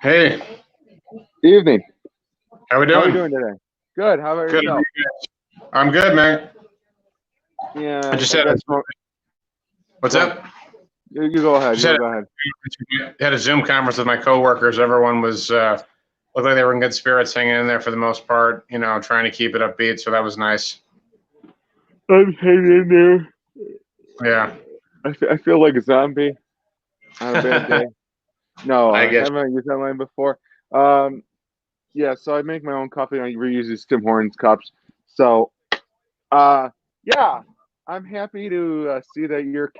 Hey, Evening. how we How are you doing? doing today? Good. How about Good. yourself? I'm good, man. I Yeah, just I had a, guess. what's Go ahead. up? You go ahead. Just had You go ahead. had a Zoom conference with my coworkers. Everyone was looked like they were in good spirits, hanging in there for the most part. Trying to keep it upbeat. So that was nice. I'm hanging in there. Yeah. I feel like a zombie on a bad day. No, I I guess. haven't used that line before. Um, yeah, so I make my own coffee and I reuse these Tim Hortons cups. So, uh, yeah, I'm happy to see that you're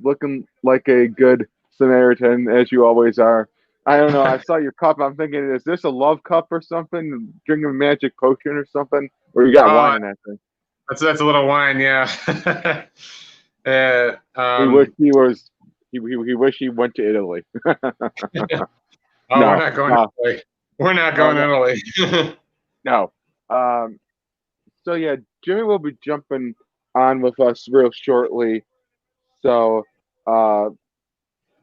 looking like a good Samaritan as you always are. I don't know. I saw your cup. I'm thinking, is this a love cup or something? Drinking a magic potion or something? Or you got Oh, wine in that thing? that's a little wine. Yeah. Yeah. He wish he was. He wish he went to Italy. Oh, we're No, not going to no, Italy. We're not oh going to no, Italy. no. Um, so yeah, Jimmy will be jumping on with us real shortly. So uh,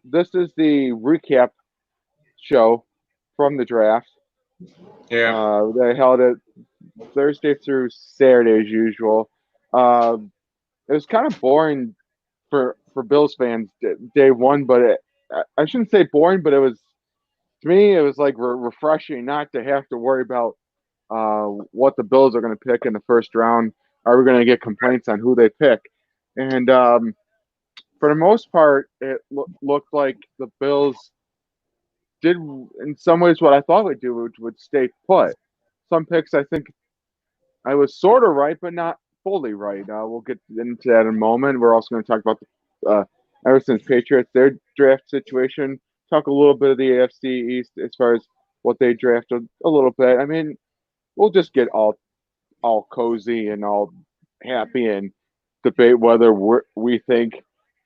this is the recap show from the draft. Yeah. They held it Thursday through Saturday as usual. Uh, it was kind of boring for Bills fans day one, but I shouldn't say boring, but it was to me it was like refreshing not to have to worry about what the Bills are going to pick in the first round. Are we going to get complaints on who they pick? And for the most part, it looked like the Bills did in some ways what I thought they'd do, which would stay put. Some picks I think I was sort of right, but not fully right. We'll get into that in a moment. We're also going to talk about the Everton's Patriots, their draft situation. Talk a little bit of the AFC East as far as what they drafted a little bit. I mean, we'll just get all cozy and all happy and debate whether we think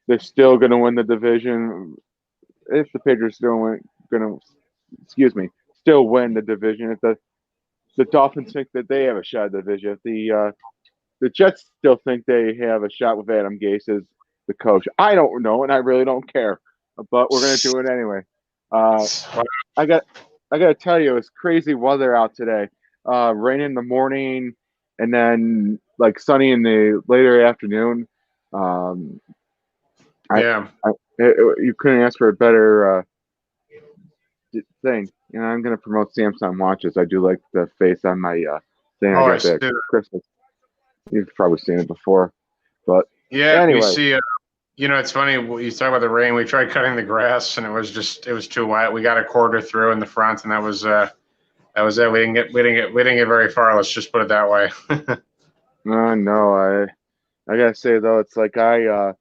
they're still going to win the division. If the Patriots still going to, excuse me, still win the division. If the Dolphins think that they have a shot at the division. If the Jets still think they have a shot with Adam Gase as the coach. I don't know, and I really don't care, but we're going to do it anyway. Uh, I got I got to tell you, it's crazy weather out today. Rain in the morning, and then like sunny in the later afternoon. Um, I, Yeah. you couldn't ask for a better thing. I'm gonna promote Samsung watches. I do like the face on my thing. I Oh, I got see. that Christmas. You've probably seen it before, but Yeah, we anyway. see. It's funny. You talk about the rain. We tried cutting the grass, and it was too wet. We got a quarter through in the front, and that was it. We didn't get very far. Let's just put it that way. No, I gotta say though, it's like I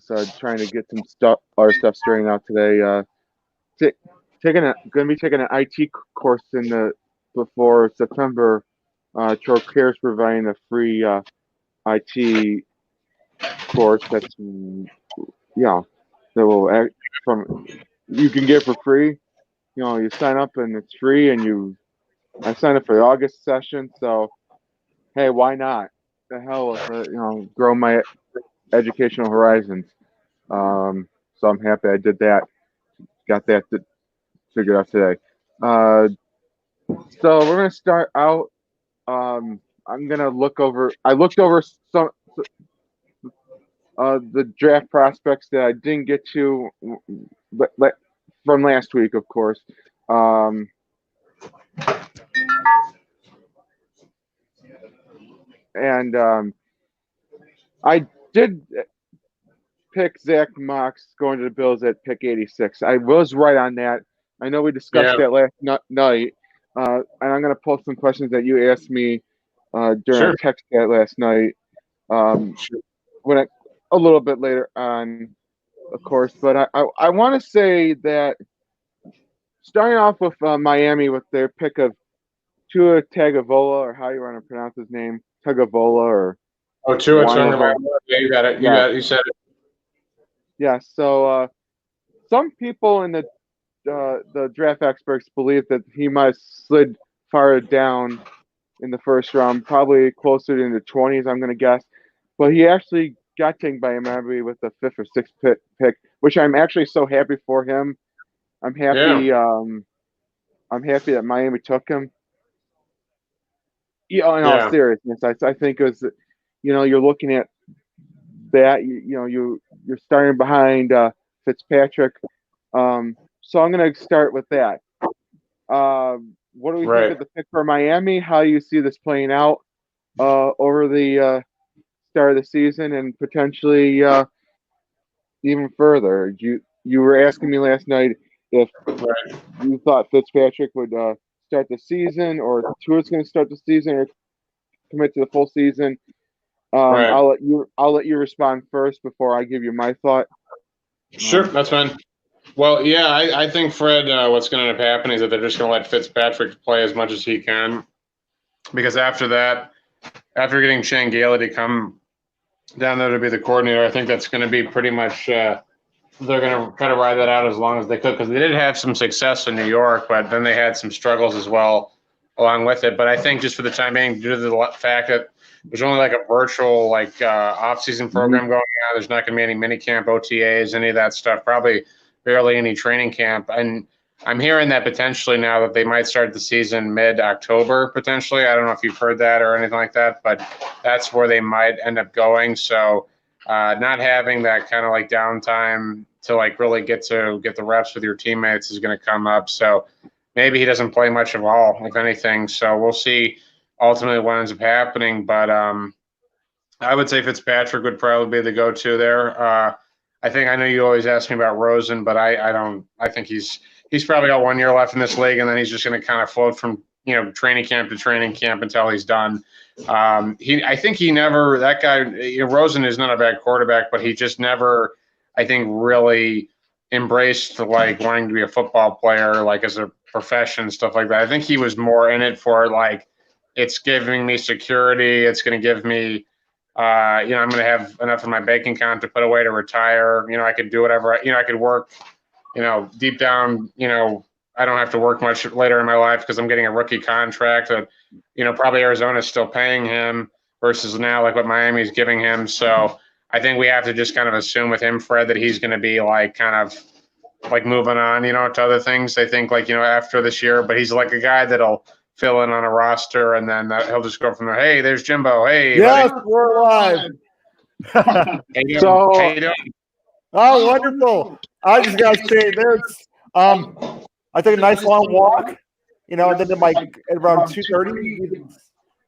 was trying to get some stuff, our stuff straightened out today. T- gonna be taking an IT course in the before September. Troy Cares providing a free IT course that's that will act from you can get for free. You sign up and it's free, and I signed up for the August session, so hey, why not? The hell with it, grow my educational horizons. So I'm happy I did that. Got that figured out today. Uh, so we're gonna start out. I'm gonna look over. I looked over some the draft prospects that I didn't get to, but from last week, of course. Um, and I did pick Zach Mox going to the Bills at pick 86. I was right on that. I know we discussed Yeah, that last night, and I'm going to post some questions that you asked me during our sure. text chat last night. Um, when a little bit later on, of course, but I want to say that starting off with Miami with their pick of Tua Tagovailoa, or how you want to pronounce his name, Tagovailoa or Oh, Tua Wailoa. Tagovailoa. Yeah, you got it. Yeah, You said it. yeah. So some people in the draft experts believe that he might have slid far down in the first round, probably closer in the 20s, I'm going to guess. But he actually got taken by Miami with the fifth or sixth pick, which I'm actually so happy for him. I'm Yeah. happy. I'm happy that Miami took him. Yeah, in all Yeah. seriousness, I think it was, you're looking at that. You're starting behind Fitzpatrick. So I'm going to start with that. What do we think Right. of the pick for Miami? How do you see this playing out over the start of the season and potentially even further? You were asking me last night if Right. you thought Fitzpatrick would start the season, or Tua's going to start the season, or commit to the full season. Right. I'll let you respond first before I give you my thought. Sure, that's fine. Well, yeah, I think Fred. What's going to end up happening is that they're just going to let Fitzpatrick play as much as he can, because after that, after getting Shane Gailey to come down there to be the coordinator, I think that's going to be pretty much. They're going to try to ride that out as long as they could, because they did have some success in New York, but then they had some struggles as well along with it. But I think just for the time being, due to the fact that there's only like a virtual off-season program going on, there's not going to be any mini camp, OTAs, any of that stuff. Probably barely any training camp. And I'm hearing that potentially now that they might start the season mid-October potentially. I don't know if you've heard that or anything like that, but that's where they might end up going. So not having that kind of like downtime to like really get the reps with your teammates is going to come up. So maybe he doesn't play much of all, if anything. So we'll see ultimately what ends up happening. But I would say Fitzpatrick would probably be the go-to there. I know you always ask me about Rosen, but I don't. I think he's probably got 1 year left in this league, and then he's just going to kind of float from training camp to training camp until he's done. I think he never, that guy, Rosen is not a bad quarterback, but he just never, I think, really embraced like wanting to be a football player, like as a profession, stuff like that. I think he was more in it for like, it's giving me security. It's going to give me, I'm going to have enough in my bank account to put away to retire. I could do whatever, I could work, deep down, I don't have to work much later in my life because I'm getting a rookie contract that, probably Arizona's still paying him versus now like what Miami's giving him. So I think we have to just kind of assume with him, Fred, that he's going to be like kind of like moving on, to other things. I think like, after this year, but he's like a guy that'll fill in on a roster and then he'll just go from there. Hey, there's Jimbo. Hey, yes, we're live. How you doing? Oh, wonderful. I just got to say this. I took a nice long walk, and then at around 2:30,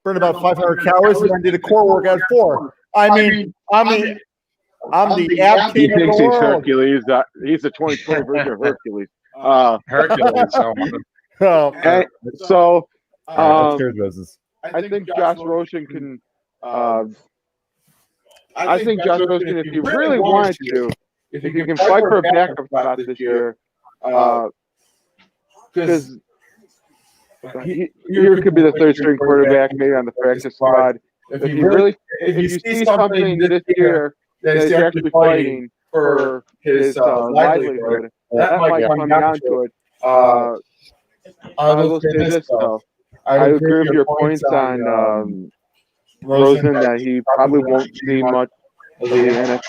burned about 500 calories, and then did a core workout at 4. I mean, I'm the ab He king of thinks the he's world. Hercules. He's the 2020 version of Hercules. Hercules. So Business. I think Josh Rosen can. I think Josh Rosen, if he really wanted to, if he can fight for a backup spot this year, because he could be the third string quarterback, maybe on the practice squad. If you see something this year that he's actually fighting for his livelihood, that might come down to it. I will say this though. I agree with your points on Rosen that he probably won't see much of the NFL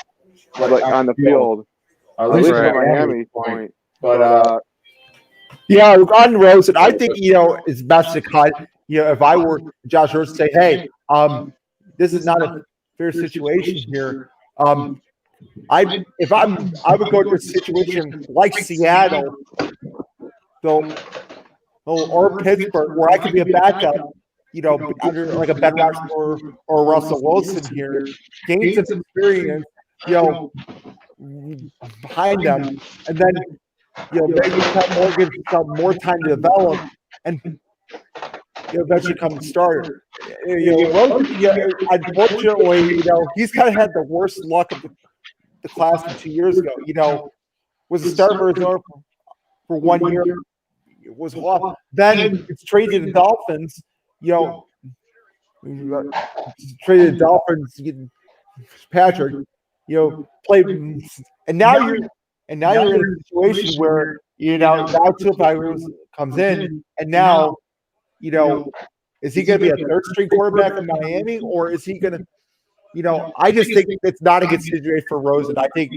on the field, at least from Miami's point. But yeah, on Rosen, I think it's best to cut. If I were Josh Rosen, say, hey, this is not a fair situation here. I would go to a situation like Seattle, or Pittsburgh, where I could be a backup, under like a Ben Roethlisberger or Russell Wilson here, gain some experience, behind them, and then maybe give more time to develop, and eventually come and start. Unfortunately, he's kind of had the worst luck of the class from 2 years ago. Was a starter for Arizona for 1 year. It was off. Then it's traded to the Dolphins. Traded the Dolphins. Patrick, played, and now you're in a situation where now Tua comes in, and now is he going to be a third string quarterback in Miami, or is he going to? I just think it's not a good situation for Rosen. I think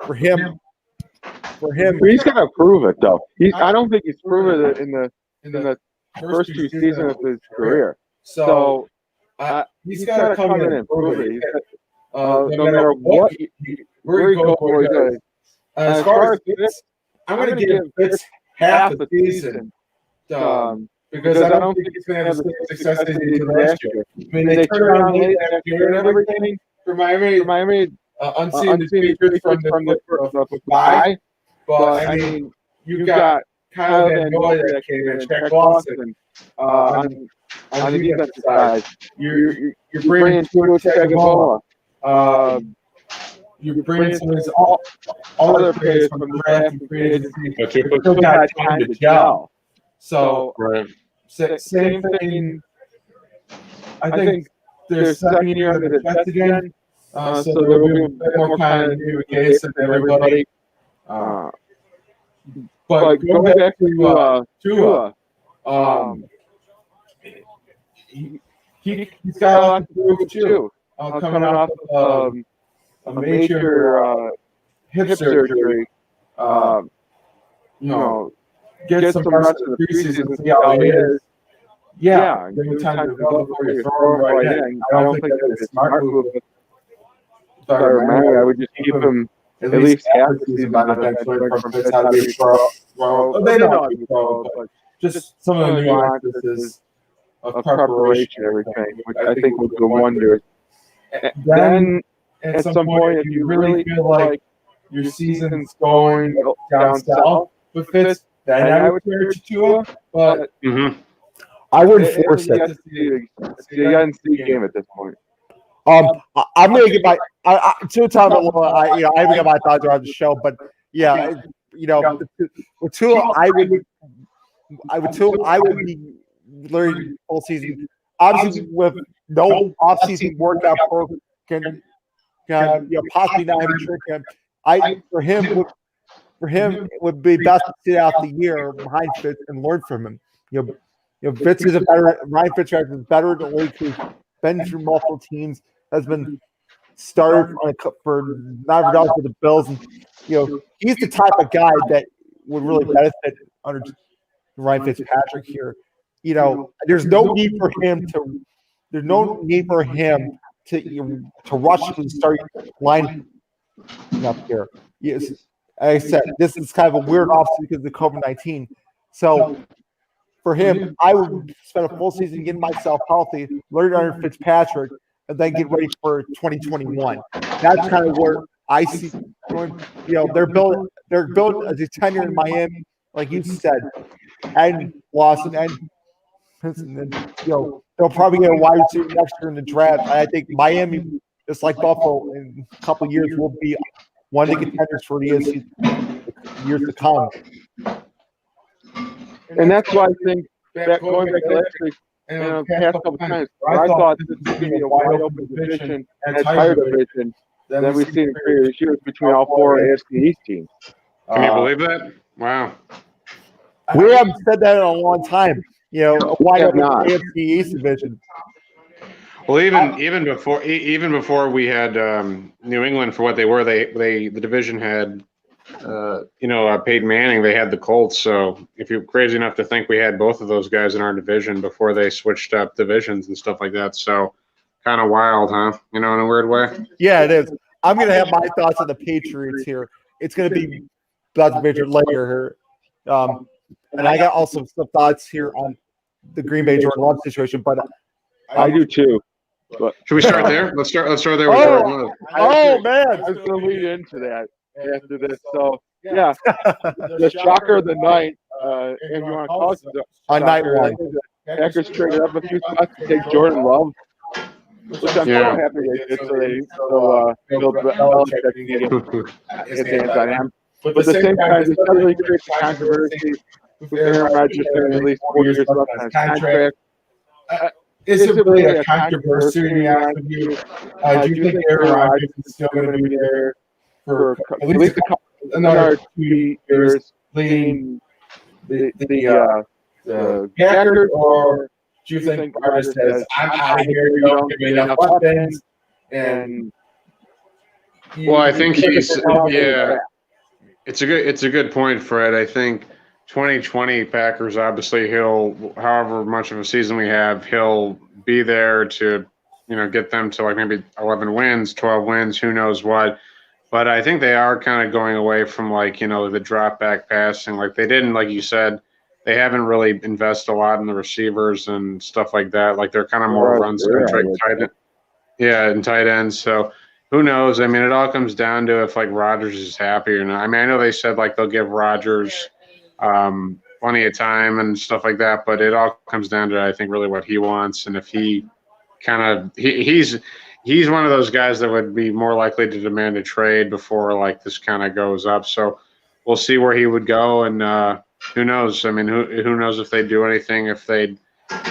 for him, he's got to prove it though. I don't think he's proven it in in the first 2 seasons of his career. So he's got to come in and prove it. No matter what, where he goes, what he does. As far as Fitz, I'm going to give Fitz half a season because I don't think he's going to have the same success as he did last year. I mean, they turned around late last year and everything. For Miami, unseen the Patriots from the bye. But I mean, you've got Kyle Van Noy that came in, Jack Lawson on the defensive side. You're bringing Tua Tagovailoa. You're bringing some of these other players from the draft and free agency. But you still got time to gel. So, same thing. I think their second year under the test again. So there will be a bit more time to do a case of everybody. But going back to Tua, he's got a lot to prove too. Coming off of a major hip surgery, get some rest in the preseason, see how he is. Yeah, give him time to develop before you throw him right in. I don't think that's a smart move. If I remember, I would just keep him at least half the season on the bench, learn from Fitz how to be pro. Well, they know how to be pro, but just some of the nuances of preparation and everything, which I think would do wonders. Then, at some point, if you really feel like your season's going down south with Fitz, then I would turn to Tua, but I wouldn't force it. It's the NC game at this point. I'm going to give my two times. I haven't got my thoughts around the show, but yeah, with Tua, I would be learning full season. Obviously, with no off-season workout program, can possibly not have a trick him. For him, it would be best to sit out the year behind Fitz and learn from him. Fitz is Ryan Fitzpatrick is better in the league. Who's been through multiple teams, has been started for the Bills, and he's the type of guy that would really benefit under Ryan Fitzpatrick here. There's no need for him to. There's no need for him to rush and start line up here. Yes, like I said, this is kind of a weird offseason because of COVID-19. So for him, I would spend a full season getting myself healthy, learn under Fitzpatrick, and then get ready for 2021. That's kind of where I see. They're building a tenure in Miami, like you said, and Lawson, and they'll probably get a wide receiver next year in the draft. I think Miami, just like Buffalo, in a couple of years will be one of the contenders for the AFC years to come. And that's why I think going back to last week, past couple times, I thought this was going to be a wide open division and a tighter division than we've seen in previous years between all four AFC East teams. Can you believe that? Wow. We haven't said that in a long time. A wide open AFC East division. Well, even before we had New England for what they were, the division had Peyton Manning. They had the Colts. So if you're crazy enough to think we had both of those guys in our division before they switched up divisions and stuff like that, so kind of wild, huh? In a weird way. Yeah, it is. I'm going to have my thoughts on the Patriots here. It's going to be about the Patriots later here, and I got also some thoughts here on the Green Bay Jordan Love situation, but I do too. But should we start there? Let's start there with Jordan Love. Oh man, I was going to lead into that after this. So yeah, the shocker of the night, if you want to call it on night one, Packers traded up a few spots to take Jordan Love, which I'm so happy they did. So they build Belichick his hands on him. But at the same time, it suddenly creates controversy. Aaron Rodgers has at least 4 years left on his contract. Is it really a controversy to be honest with you? Do you think Aaron Rodgers is still going to be there for at least another 2 years leading the Packers, or do you think Rodgers says, I'm out of here, you don't give me enough weapons? And well, I think he's it's a good point, Fred. I think 2020 Packers, obviously he'll, however much of a season we have, he'll be there to, get them to like maybe 11 wins, 12 wins, who knows what. But I think they are kind of going away from like, the drop back passing. Like they didn't, like you said, they haven't really invested a lot in the receivers and stuff like that. Like they're kind of more run centric, and tight ends. So who knows? I mean, it all comes down to if like Rodgers is happy or not. I mean, I know they said like they'll give Rodgers plenty of time and stuff like that, but it all comes down to I think really what he wants, and if he he's one of those guys that would be more likely to demand a trade before like this kind of goes up. So we'll see where he would go, and who knows? I mean, who knows if they do anything, if they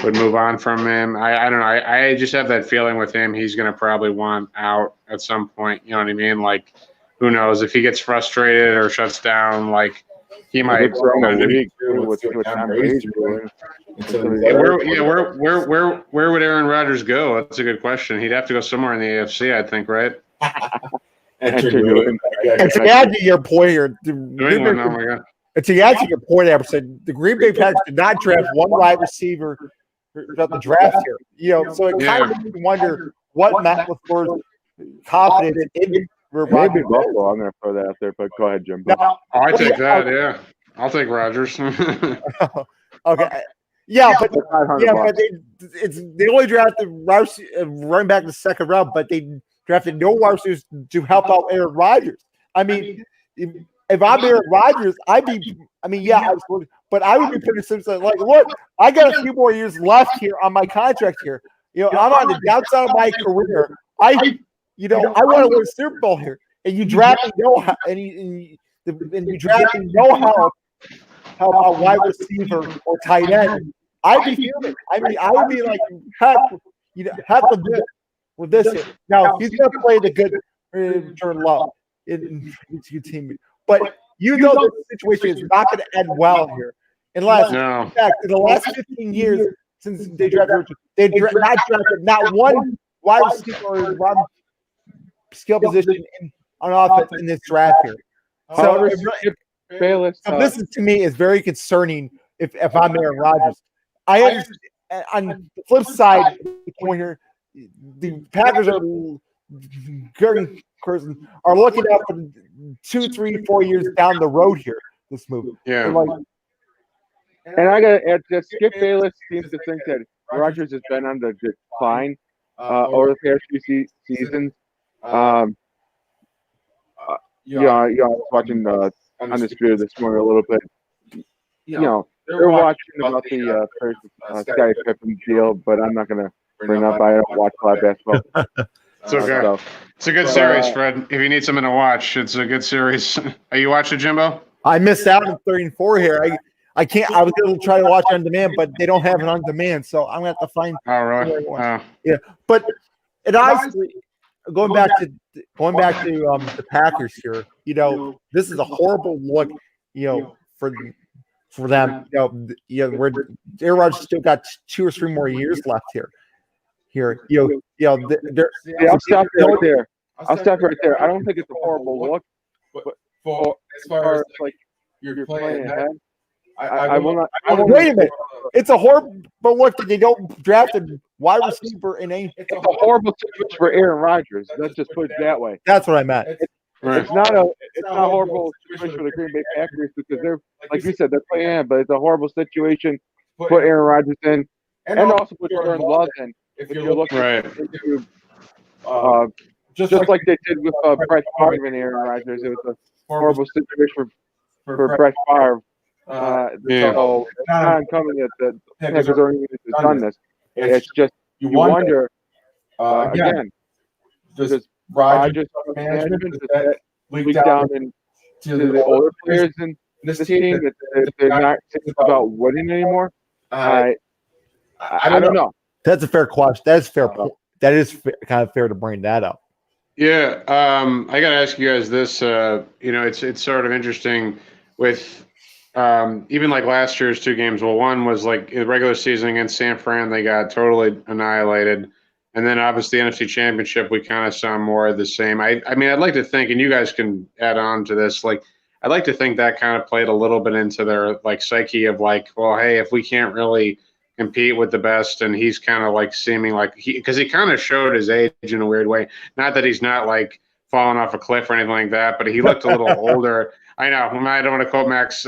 would move on from him. I don't know. I just have that feeling with him. He's going to probably want out at some point. You know what I mean? Like, who knows if he gets frustrated or shuts down? Like, he might. Where would Aaron Rodgers go? That's a good question. He'd have to go somewhere in the AFC, I think, right? And to add to your point here, to add to your point, Emerson, the Green Bay Packers did not draft one wide receiver throughout the draft here. So it kind of makes you wonder what Matt LaFleur's confidence in. Maybe Buffalo. I'm going to throw that out there, but go ahead, Jim. I take that. Yeah, I'll take Rodgers. Okay. But they only drafted running back in the second round, but they drafted no wide receivers to help out Aaron Rodgers. I mean, if I'm Aaron Rodgers, but I would be pretty simple. Like, look, I got a few more years left here on my contract here. I'm on the downside of my career. I want to win a Super Bowl here, and you draft no help, and you draft no help a wide receiver or tight end. I'd be fuming. I mean, I would be like, heck with this here. Now he's going to play the good turn low in your team, but the situation is not going to end well here, unless in fact in the last 15 years since they drafted, not drafted not one wide receiver or one skill position on offense in this draft here. So this is, to me, is very concerning if I'm Aaron Rodgers. I understand. On the flip side, the Packers are looking out for 2, 3, 4 years down the road here. This move, yeah. And I got to add that Skip Bayless seems to think that Rodgers has been on the decline over the past few seasons. I was watching Undisputed this morning a little bit. They're watching about the Sky Pippen deal, but I'm not going to bring up. I don't watch live basketball. It's okay. It's a good series, Fred. If you need something to watch, it's a good series. Are you watching, Jimbo? I missed out on 3 and 4 here. I can't. I was going to try to watch on demand, but they don't have it on demand, so I'm going to have to find. Oh, really? Yeah, but it honestly. Going back to the Packers here, this is a horrible look, for them. Where Aaron Rodgers still got 2 or 3 more years left here. I'll stop right there. I don't think it's a horrible look, but as far as like you're playing ahead, I will not. Wait a minute. It's a horrible look that they don't draft a wide receiver in a. It's a horrible situation for Aaron Rodgers. Let's just put it that way. That's what I meant. It's not a horrible situation for the Green Bay Packers because they're, like you said, they're playing ahead, but it's a horrible situation. Put Aaron Rodgers in, and also put Jordan Love in. If you're looking into, just like they did with Brett Favre and Aaron Rodgers, it was a horrible situation for Brett Favre. So it's not uncommon that the Packers organization has done this. It's just you wonder again, does Rodgers management does that leak down into the older players in this team that they're not thinking about winning anymore? I don't know. That's a fair question. That's fair. That is kind of fair to bring that up. Yeah, I got to ask you guys this. It's sort of interesting with even like last year's 2 games. Well, one was like in the regular season against San Fran, they got totally annihilated, and then obviously the NFC Championship, we kind of saw more of the same. I mean, I'd like to think, and you guys can add on to this. Like, I'd like to think that kind of played a little bit into their like psyche of like, well, hey, if we can't really compete with the best, and he's kind of like seeming like because he kind of showed his age in a weird way. Not that he's not like falling off a cliff or anything like that, but he looked a little older. I know. I don't want to quote Max,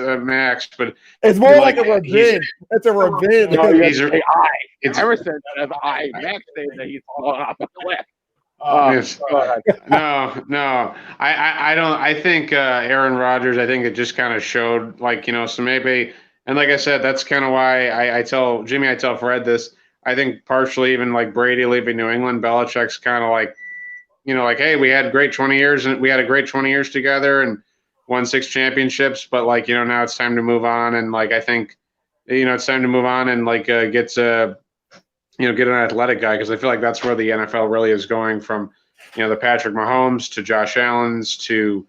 but It's more like a revenge. It's a revenge. No, he's you say I. it's Emerson says I. Max says that he's falling off a cliff. Yes. Go ahead. no. I don't. I think Aaron Rodgers. I think it just kind of showed, like, so maybe. And like I said, that's kind of why I tell Jimmy, I tell Fred this. I think partially even like Brady leaving New England, Belichick's kind of like, like, hey, we had great 20 years and we had a great 20 years together and won 6 championships, but like, now it's time to move on. And like, I think, it's time to move on and like get an athletic guy, because I feel like that's where the NFL really is going from, the Patrick Mahomes to Josh Allen's to,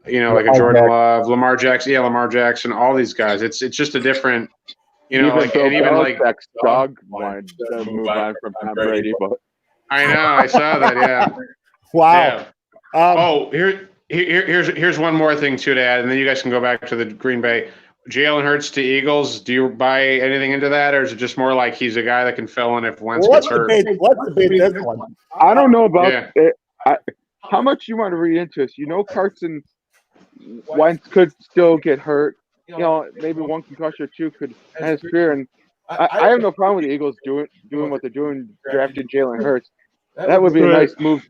like a Jordan Love, Lamar Jackson, all these guys. It's just a different, Even like, Bill and even like Belichick's dog wanted to move on from Tom Brady, but I know, I saw that, yeah. Wow. Yeah. Here's one more thing too to add, and then you guys can go back to the Green Bay. Jalen Hurts to Eagles. Do you buy anything into that, or is it just more like he's a guy that can fill in if Wentz gets hurt? Let's debate this one. I don't know about it. How much you want to read into this? Carson Wentz could still get hurt. Maybe one concussion or two could have fear. And I have no problem with the Eagles doing what they're doing, drafting Jalen Hurts. That would be a nice move.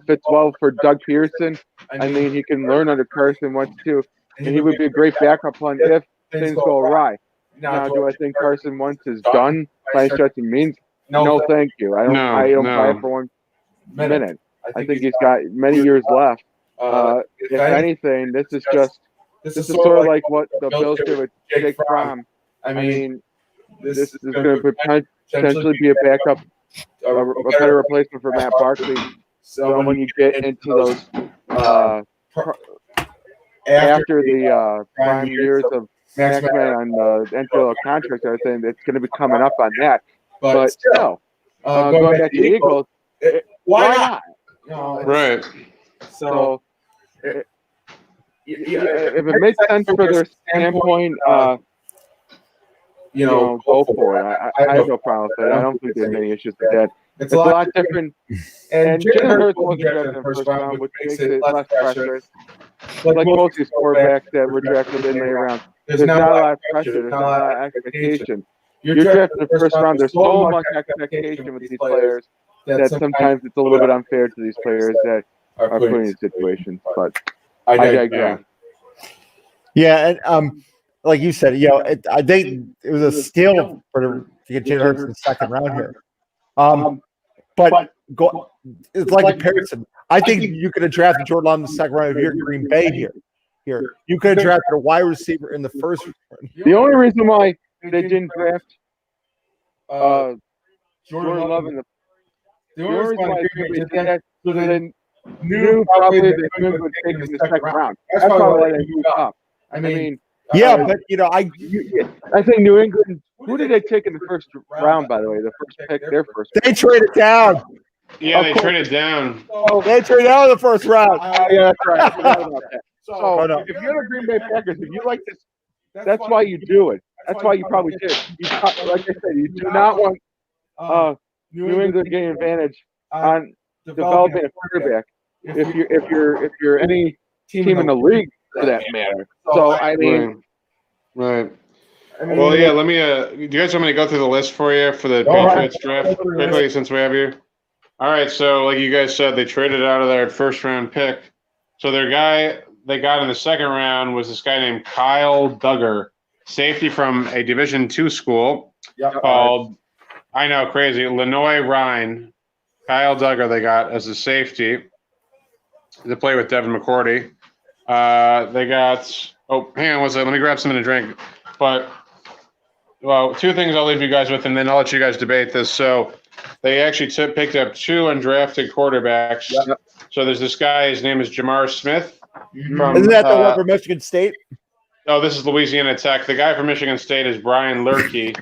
Fits well for Doug Pearson. I mean, he can learn under Carson Wentz too, and he would be a great backup plan if things go awry. Now, do I think Carson Wentz is done by stretching means? No, thank you. I don't buy it for 1 minute. I think he's got many years left. If anything, this is sort of like what the Bills did with Jake Fromm. I mean, this is going to potentially be a backup, a better replacement for Matt Barkley. So when you get into those after the prime years of Max Man on the entry-level contract, I think it's going to be coming up on that. But still, going back to the Eagles, why not? Right. So if it makes sense for their standpoint, go for it. I have no problem with it. I don't think there's any issues with that. It's a lot different. And Jalen Hurts wasn't drafted in the first round, which makes it less pressure. Like most of these quarterbacks that were drafted in later rounds, there's not a lot of pressure. There's not a lot of expectation. You're drafted in the first round. There's so much expectation with these players that sometimes it's a little bit unfair to these players that are put in situations. But I digress. Yeah, and like you said, I think it was a steal to get Jalen Hurts in the second round here. But it's like Pearson. I think you could have drafted Jordan Love in the second round if you're Green Bay here. You could have drafted a wide receiver in the first round. The only reason why they didn't draft Jordan Love in the only reason why they did that so they knew probably they would take him in the second round. That's probably why they moved up. I mean, but I think New England. Who did they take in the first round? By the way, the first pick, their first. They traded down. Yeah, they traded down. They traded out of the first round. Yeah, that's right. I forgot about that. So if you're the Green Bay Packers, if you like this, that's why you do it. That's why you probably did. Like I said, you do not want New England getting advantage on developing a quarterback. If you're any team in the league for that matter. So I mean, right. Well, yeah. Let me. Do you guys want me to go through the list for you for the Patriots draft quickly, since we have you? All right. So, like you guys said, they traded out of their first round pick. So their guy they got in the second round was this guy named Kyle Duggar, safety from a Division II school called, I know, crazy, Lenoir Rhine. Kyle Duggar they got as a safety to play with Devin McCourty. They got. Oh, hang on one second. Let me grab something to drink. But. Well, 2 things I'll leave you guys with, and then I'll let you guys debate this. So they actually picked up 2 undrafted quarterbacks. Yep. So there's this guy. His name is Jamar Smith. Isn't that the one from Michigan State? No, this is Louisiana Tech. The guy from Michigan State is Brian Lurkey.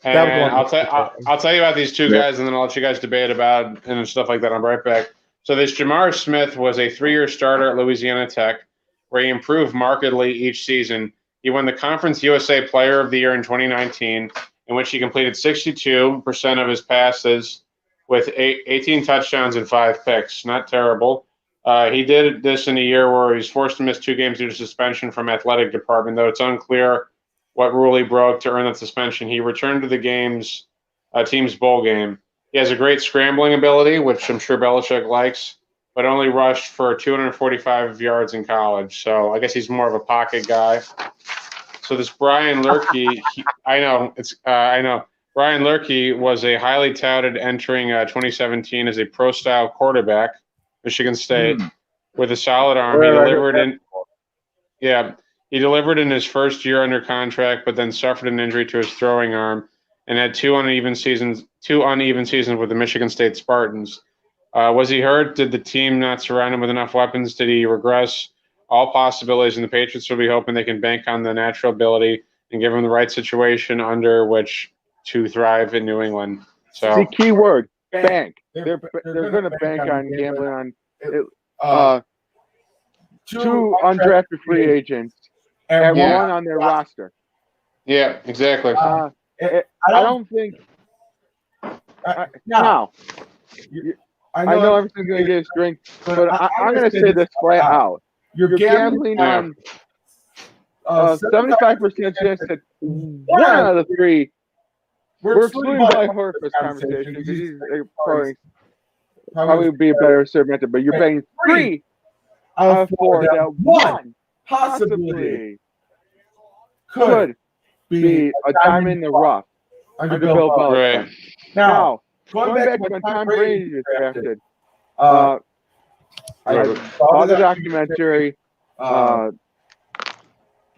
And I'll tell you about these 2 guys, and then I'll let you guys debate about and stuff like that. I'm right back. So this Jamar Smith was a 3-year starter at Louisiana Tech. where he improved markedly each season. He won the Conference USA Player of the Year in 2019, in which he completed 62% of his passes with 18 touchdowns and 5 picks. Not terrible. He did this in a year where he was forced to miss 2 games due to suspension from athletic department, though it's unclear what rule he broke to earn that suspension. He returned to the team's bowl game. He has a great scrambling ability, which I'm sure Belichick likes, but only rushed for 245 yards in college. So I guess he's more of a pocket guy. So this Brian Lurkey, I know. Brian Lurkey was a highly touted entering 2017 as a pro-style quarterback, Michigan State, with a solid arm. He delivered in his first year under contract, but then suffered an injury to his throwing arm and had two uneven seasons with the Michigan State Spartans. Was he hurt? Did the team not surround him with enough weapons? Did he regress? All possibilities, and the Patriots will be hoping they can bank on the natural ability and give him the right situation under which to thrive in New England. So, see, key word, bank. They're going to bank on gambling on two undrafted free agents and one on their roster. Yeah, exactly. I don't think. Now, I know everything's going to get a drink, but I'm going to say this flat out. You're gambling on 75% chance that one out of the three. We're excluding Black Horse for this conversation because he's probably would be a better servant, but you're betting 3 out of 4 that one possibly could be a diamond in the rough under Bill Belichick. Right. Now, going back to when Tom Brady was drafted, I saw the documentary, I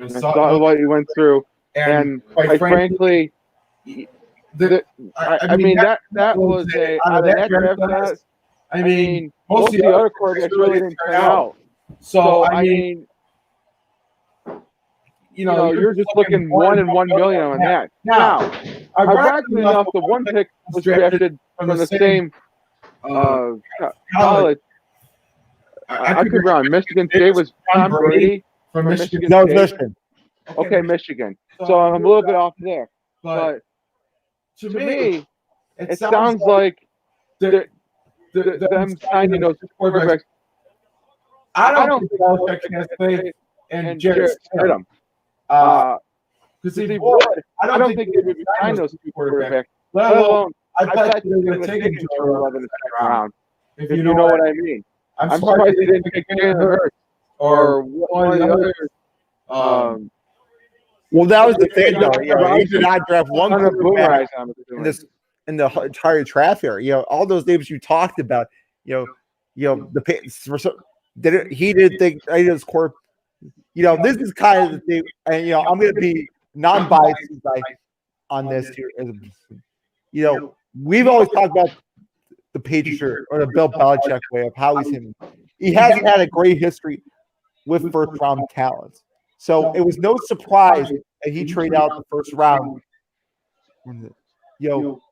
saw what he went through, and quite frankly, I mean that was out of that draft class. I mean, most of the other quarterbacks really didn't turn out. So I mean, you're just looking 1 in 1 million on that. Now, ironically enough, the one pick was drafted from the same college. I could be wrong. Michigan State was Tom Brady from Michigan State. No, Michigan. Okay, Michigan. So I'm a little bit off there. But to me, it sounds like them signing those quarterbacks. I don't think Belichick has faith in Jarrett Stidham. Because he would. I don't think they would sign those two quarterbacks. Let alone, I bet they're going to take him to 11 in the second round. If you know what I mean. I'm surprised they didn't take Jalen Hurts or one of the others. Well, that was the thing, though. They did not draft one quarterback in the entire draft area. All those names you talked about. He didn't think any of his core. This is kind of the thing, and I'm going to be non-biased on this here. We've always talked about the Patriots or the Bill Belichick way of how he's hitting. He hasn't had a great history with first-round talents, so it was no surprise that he traded out the first round.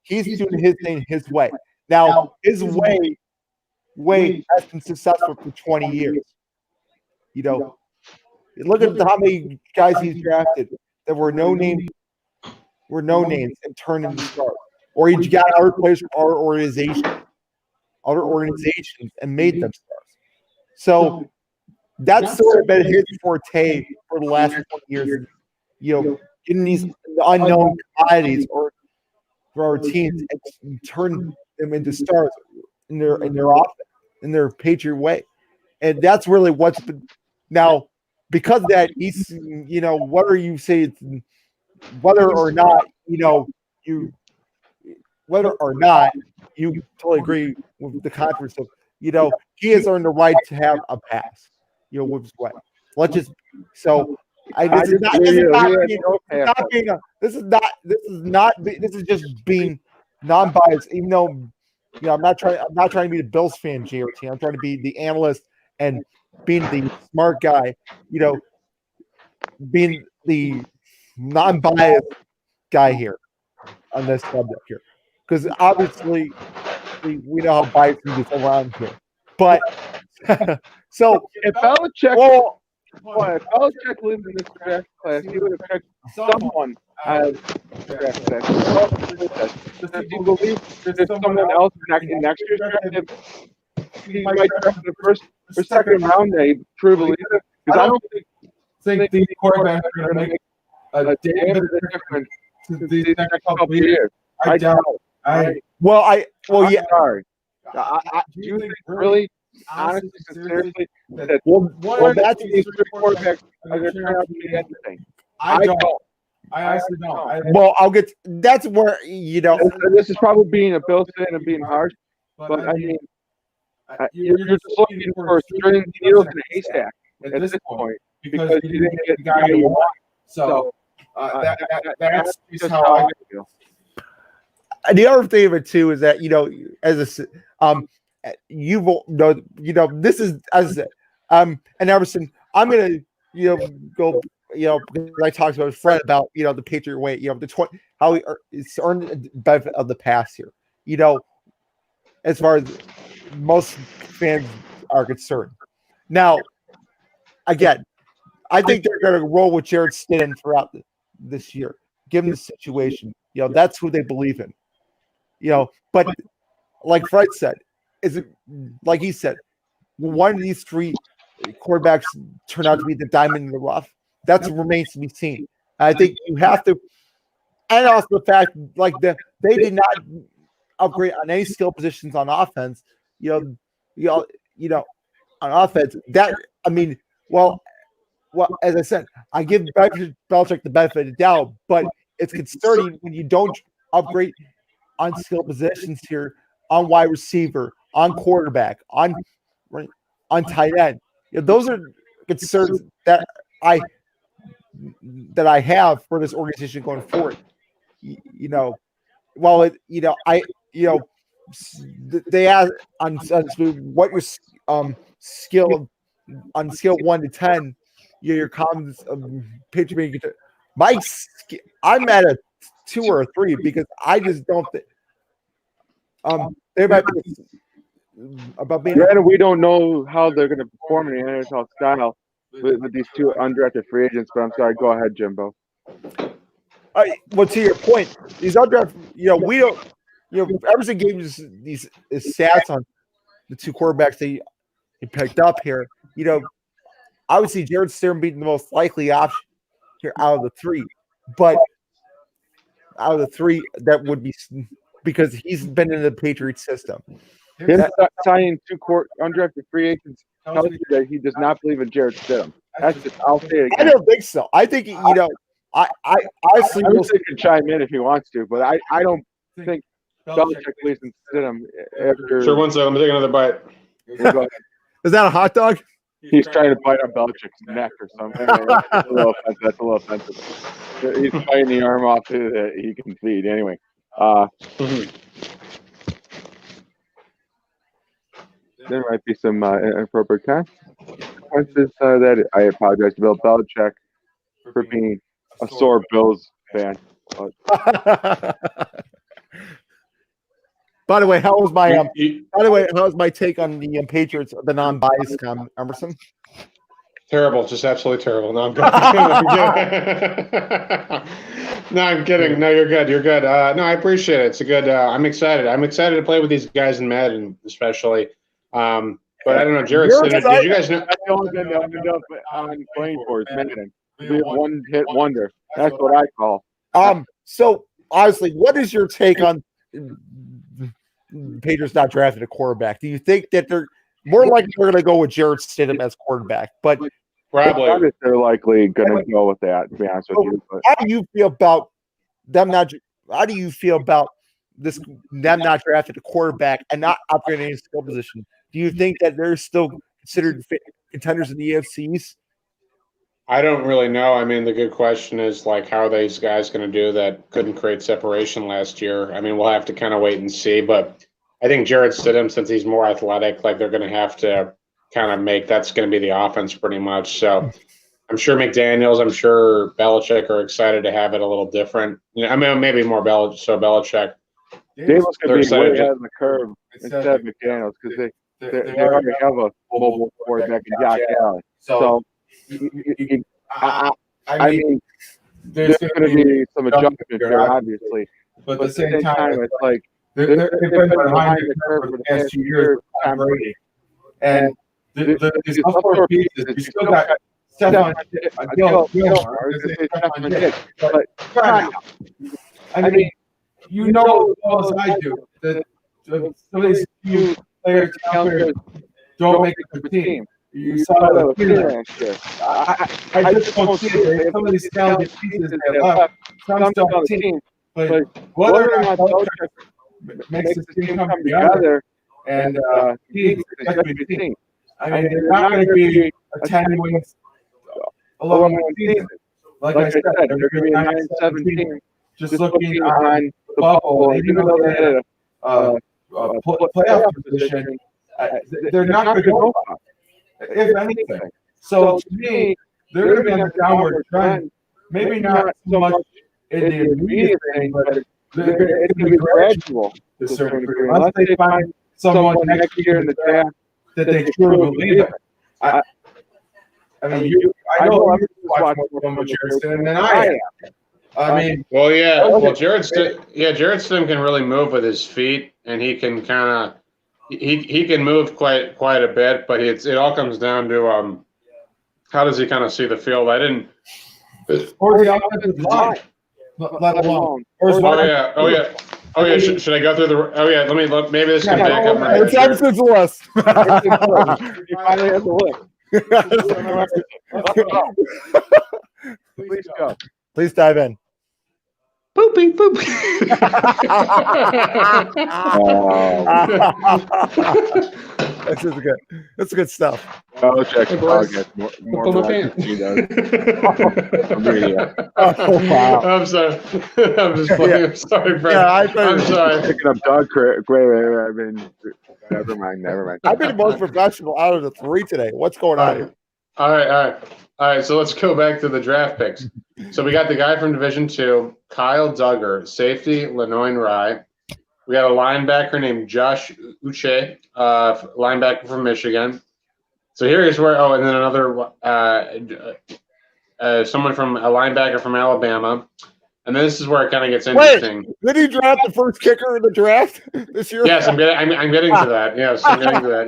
He's doing his thing his way. Now, his way has been successful for 20 years. Look at how many guys he's drafted that were no names and turned into stars. Or he got other players from other organizations and made them stars. So that's sort of been his forte for the last 20 years. Getting these unknown commodities or for our teams and turn them into stars in their offense, in their Patriot way. And that's really what's been now. Because of that, he's, whether you say it's whether or not you totally agree with the conference of, he has earned the right to have a pass, with his way. This is just being non-biased, even though, I'm not trying to be the Bills fan, JRT. I'm trying to be the analyst and being the smart guy, being the non-biased guy here on this subject here. Because obviously we know how biased we get around here. But so if Belichick Well, if Belichick lived in this draft class, he would have picked someone as draft pick. Does he believe there's someone else in next year's draft? He might draft the first or second round. They truly believe it, because I don't think these quarterbacks are going to make a damn bit of difference to these next couple of years. I doubt. I'm sorry. Do you think really, honestly, sincerely, that that's these three quarterbacks are going to turn out to be anything? I don't. I honestly don't. I'll get. That's where This is probably being a Bills fan and being harsh, but I mean, you're just looking for string needles in a haystack at this point because you didn't get the guy you want. So that's just how I feel. And the other thing of it too is that as a you know this is as and Everson, I'm gonna go because I talked to a friend about the Patriot way, the how it's earned the benefit of the past here, as far as most fans are concerned. Now, again, I think they're going to roll with Jared Stidham throughout this year, given the situation. That's who they believe in. But like Fred said, is it like he said, one of these three quarterbacks turn out to be the diamond in the rough? That remains to be seen. I think you have to, and also the fact they did not upgrade on any skill positions on offense. On offense, that as I said, I give Belichick the benefit of the doubt, but it's concerning when you don't upgrade on skill positions here, on wide receiver, on quarterback, on tight end. Those are concerns that I have for this organization going forward. They ask on what your skill on scale 1 to 10, your comments picture being. I'm at a 2 or a 3 because I just don't think. There might be about being. Granted, we don't know how they're going to perform in the NFL style with these two undrafted free agents, but I'm sorry. Go ahead, Jimbo. Well, to your point, these undrafted, we don't. Everson gave us these stats on the two quarterbacks that he picked up here. I would see Jared Stidham being the most likely option here out of the three, but out of the three, that would be because he's been in the Patriots system. Him signing two undrafted free agents tells you that he does not believe in Jared Stidham. That's just, I'll say it again. I don't think so. I think I honestly can chime in if he wants to, but I don't think Belichick believes in Stidham after. Sure, one second. Let me take another bite. Is that a hot dog? He's trying to bite on Belichick's neck or something. That's a little offensive. He's biting the arm off that he can feed. Anyway. There might be some inappropriate consequences that I apologize to Bill Belichick for being a sore Bills fan. By the way, how was my take on the Patriots, the non-biased Emerson? Terrible, just absolutely terrible. No, I'm kidding. No, I'm kidding. No, you're good. You're good. No, I appreciate it. It's a good. I'm excited. I'm excited to play with these guys in Madden, especially. But I don't know, Jared. Did you guys know? I don't end up on playing for is Madden. Be a one-hit wonder. That's what I call. So honestly, what is your take on Patriots not drafted a quarterback? Do you think that they're more likely they're going to go with Jared Stidham as quarterback? But probably they're likely going to go with that. To be honest with you, but how do you feel about them not? How do you feel about them not drafted a quarterback and not upgrading his skill position? Do you think that they're still considered contenders in the AFCs? I don't really know. I mean, the good question is how are these guys going to do that couldn't create separation last year? I mean, we'll have to kind of wait and see. But I think Jared Stidham, since he's more athletic, they're going to have to kind of that's going to be the offense pretty much. So I'm sure McDaniels, I'm sure Belichick are excited to have it a little different. I mean, maybe more Belichick. Davis could be way ahead of the curve instead of McDaniels because they already have a mobile quarterback in Josh Allen. So I mean, there's going to be some adjustment there, obviously. But at the same time, it's like they've been behind the curve for the past 2 years with Tom Brady. And these upward pieces, you still got Stephon Gilmore, but I mean, you know as well as I do that some of these few players don't make it to the team. You saw that with last year. I just don't see it. Some of these talented pieces that left, some still on the team. But whether or not Belichick makes this team come together and teams, especially the team, I mean, they're not going to be a 10-win, 11-win season. Like I said, they're going to be a 9-7 team. Just looking on the bubble, even though they had a playoff position, they're not going to go up, if anything. So to me, they're going to be on a downward trend. Maybe not so much in the immediate thing, but it's going to be gradual to a certain degree. Unless they find someone next year in the draft that they truly believe in. I know I'm watching more Jared than I am. I mean, Jared Stidham can really move with his feet, and he can kind of he can move quite a bit, but it all comes down to how does he kind of see the field? I didn't. Or the offensive line, let alone. Oh yeah. Should I go through the? Oh yeah. Maybe this can back up my. It's episode list. You finally have the list. Please go. Please dive in. Pooping. This is good. This is good stuff. Belichick's dog has more than he does. Oh, wow. I'm sorry. I'm just playing. I'm sorry, Fred. Yeah, I'm sorry. Picking up dog crap. I mean, never mind. I've been the most professional out of the three today. What's going on here? All right. So let's go back to the draft picks. So we got the guy from Division II, Kyle Duggar, safety, Lenoir Rye. We got a linebacker named Josh Uche, linebacker from Michigan. So here's where, and then another, someone from a linebacker from Alabama. And this is where it kind of gets interesting. Wait, did he draft the first kicker in the draft this year? Yes, I'm getting to that. Yes, I'm getting to that.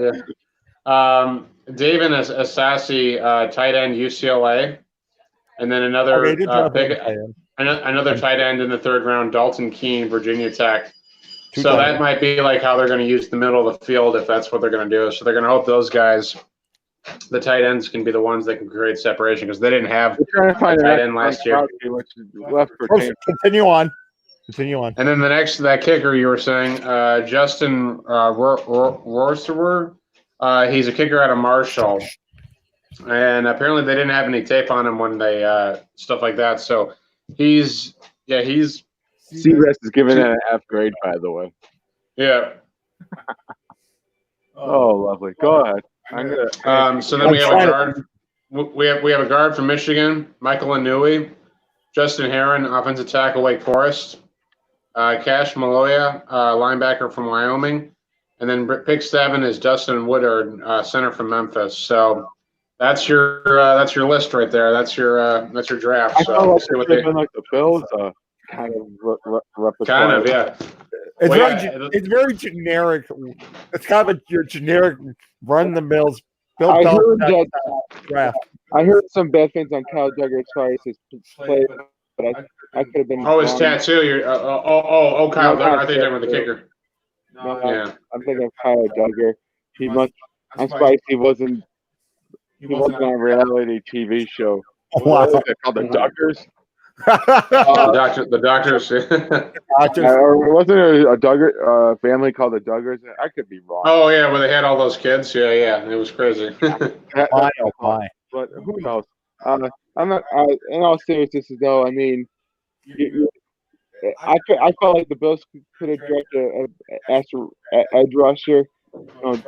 Yeah. David Assassi, tight end, UCLA. And then another another tight end in the third round, Dalton Keene, Virginia Tech. So that might be like how they're going to use the middle of the field if that's what they're going to do. So they're going to hope those guys, the tight ends, can be the ones that can create separation because they didn't have a tight end last year. Continue on. And then that kicker you were saying, Justin Rohrsterer, he's a kicker out of Marshall. And apparently they didn't have any tape on him when they stuff like that. So he's C-Rest is giving it an F grade, by the way. Yeah. Oh, lovely. Go ahead. So then we have a guard. We have a guard from Michigan, Michael Inouye. Justin Heron, offensive tackle, Wake Forest. Cash Maloya, linebacker from Wyoming. And then pick 7 is Dustin Woodard, center from Memphis. So that's your list right there. That's your draft. So let's see what they like the Bills. Kind of, yeah. It's very generic. It's kind of your generic run-the-mills. I heard some bad things on Kyle Duggar as far as his play, but I could have been. Oh, his tattoo. Kyle Duggar. I think that was the kicker. No, yeah. I'm thinking of Kyle Duggar. I'm surprised he wasn't on a reality TV show. Wow. What is it called, the Duggars? The doctors. Or wasn't there a Duggar family called the Duggars? I could be wrong. Oh yeah, where they had all those kids. Yeah, it was crazy. Why? But who knows? I'm not. In all seriousness, though, I mean, I felt like the Bills could have drafted an edge rusher,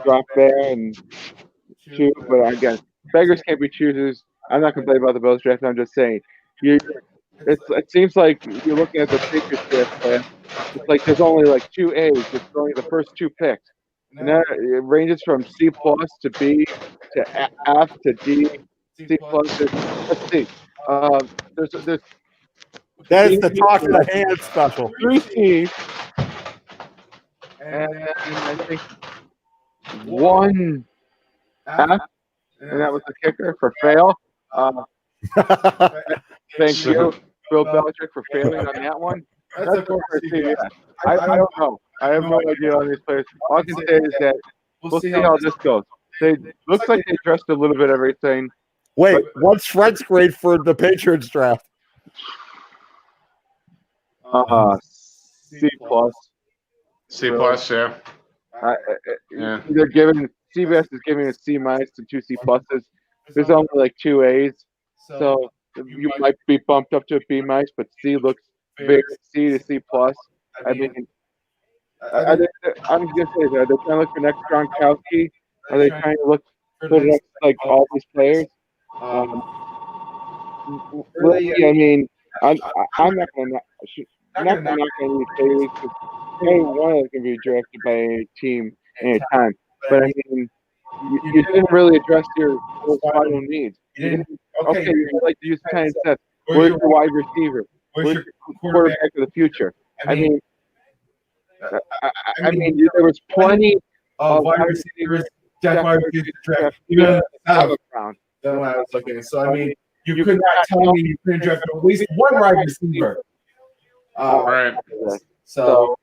drop there and shoot. But again, beggars can't be choosers. I'm not complaining about the Bills draft. I'm just saying, it seems like you're looking at the Patriots draft plan. It's like there's only like 2 A's. It's only the first 2 picks, and then it ranges from C+ to B to F to D C plus. Let's see. There's That is the talk of the hand special. 3 C's, and I think 1 F, and that was the kicker for fail. Thank you, Bill Belichick, for failing on that one. That's a for CBS. I don't know. I have no idea on these players. All I can say is that we'll see how this goes. They looks like they dressed a little bit everything. Wait, what's Fred's grade for the Patriots draft? C plus. C plus, yeah. Yeah. They're giving CBS is giving a C minus to 2 C pluses. There's only like 2 A's, so you might be bumped up to a B minus, but C looks big. C to C plus. I mean, I'm just saying, are they trying to look for next Gronkowski? Are they trying to look for the next, like all these players? Really, I mean, I'm not gonna knock any players. Any one of them can be drafted by any team anytime. But I mean, you didn't really address your final needs. Okay, you like to use kind of sets. Where's your wide receiver? Where's your quarterback of the future? I mean, there was plenty of wide receivers, wide receivers draft, even out of round. That's what I was looking at. So I mean, you could not tell me you couldn't draft at least one wide receiver. Right. So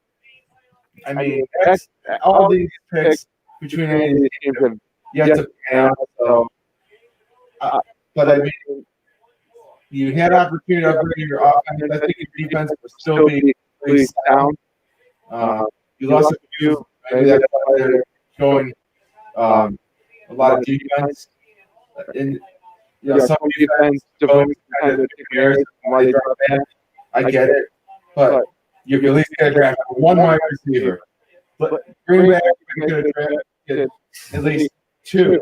I mean, that's all these picks between any of these teams have yet to pan out. So, but I mean, you had opportunity to upgrade your offense. I think your defense will still be pretty sound. You lost a few. Maybe that's why they're showing a lot of defense. In some defense development kind of different areas why they drop back. I get it, but you can at least get a draft one wide receiver. But Green Bay could have drafted at least 2.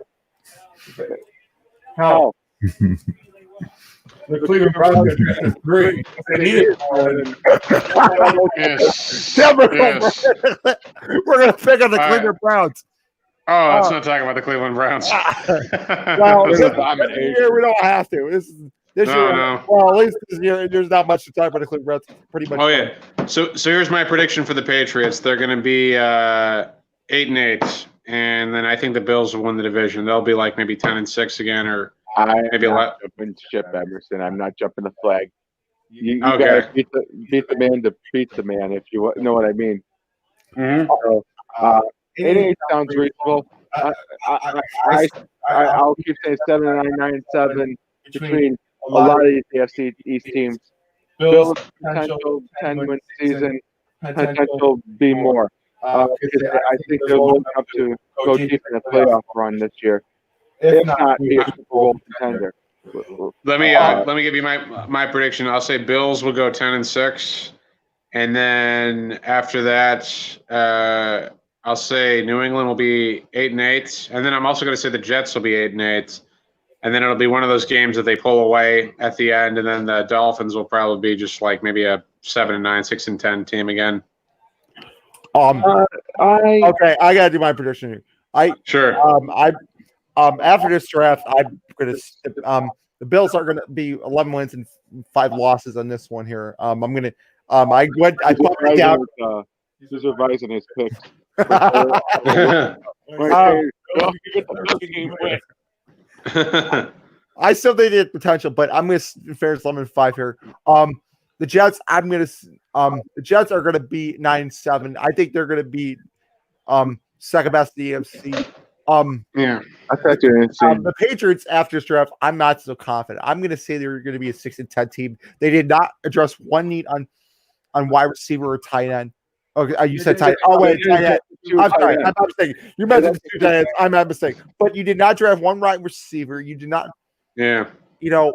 How? The Cleveland Browns drafted 3. They needed one. Yes. Yes. We're gonna pick on the Cleveland Browns. Oh, let's not talk about the Cleveland Browns. Well, this year we don't have to. This year, no. well, at least this year, there's not much to talk about the Cleveland Browns. Pretty much. Oh yeah. So here's my prediction for the Patriots. They're going to be 8-8, and then I think the Bills will win the division. They'll be like maybe 10-6 again, or maybe I'm not jumping ship, Emerson. I'm not jumping the flag. You gotta beat the man to beat the man, if you know what I mean. Mm-hmm. So, 8-8 sounds reasonable. I'll keep saying 7-9, 9-7 between a lot of these AFC East teams. Bills potential 10-win season, potential be more. I think they're looking up to go deep in the playoff run this year. If not, be a Super Bowl contender. Let me give you my prediction. I'll say Bills will go 10-6, and then after that, I'll say New England will be 8-8, and then I'm also going to say the Jets will be 8-8, and then it'll be one of those games that they pull away at the end, and then the Dolphins will probably be just like maybe a 7-9, 6-10 team again. Okay, I gotta do my prediction here. Sure. After this draft, I'm gonna the Bills are gonna be 11 wins and 5 losses on this one here. I bumped it down. He's revising his picks. I still think they had potential, but I'm gonna fair 11-5 here. The Jets, the Jets are gonna be 9-7. I think they're gonna be second best in the AFC. Yeah, I thought you were insane. The Patriots after this draft, I'm not so confident. I'm gonna say they're gonna be a 6-10 team. They did not address one need on wide receiver or tight end. Okay, you said tight end. Oh wait, tight end. I'm sorry, I'm not mistaken. You mentioned 2 tight ends. I'm not mistaken. But you did not draft one right receiver. You did not. Yeah. A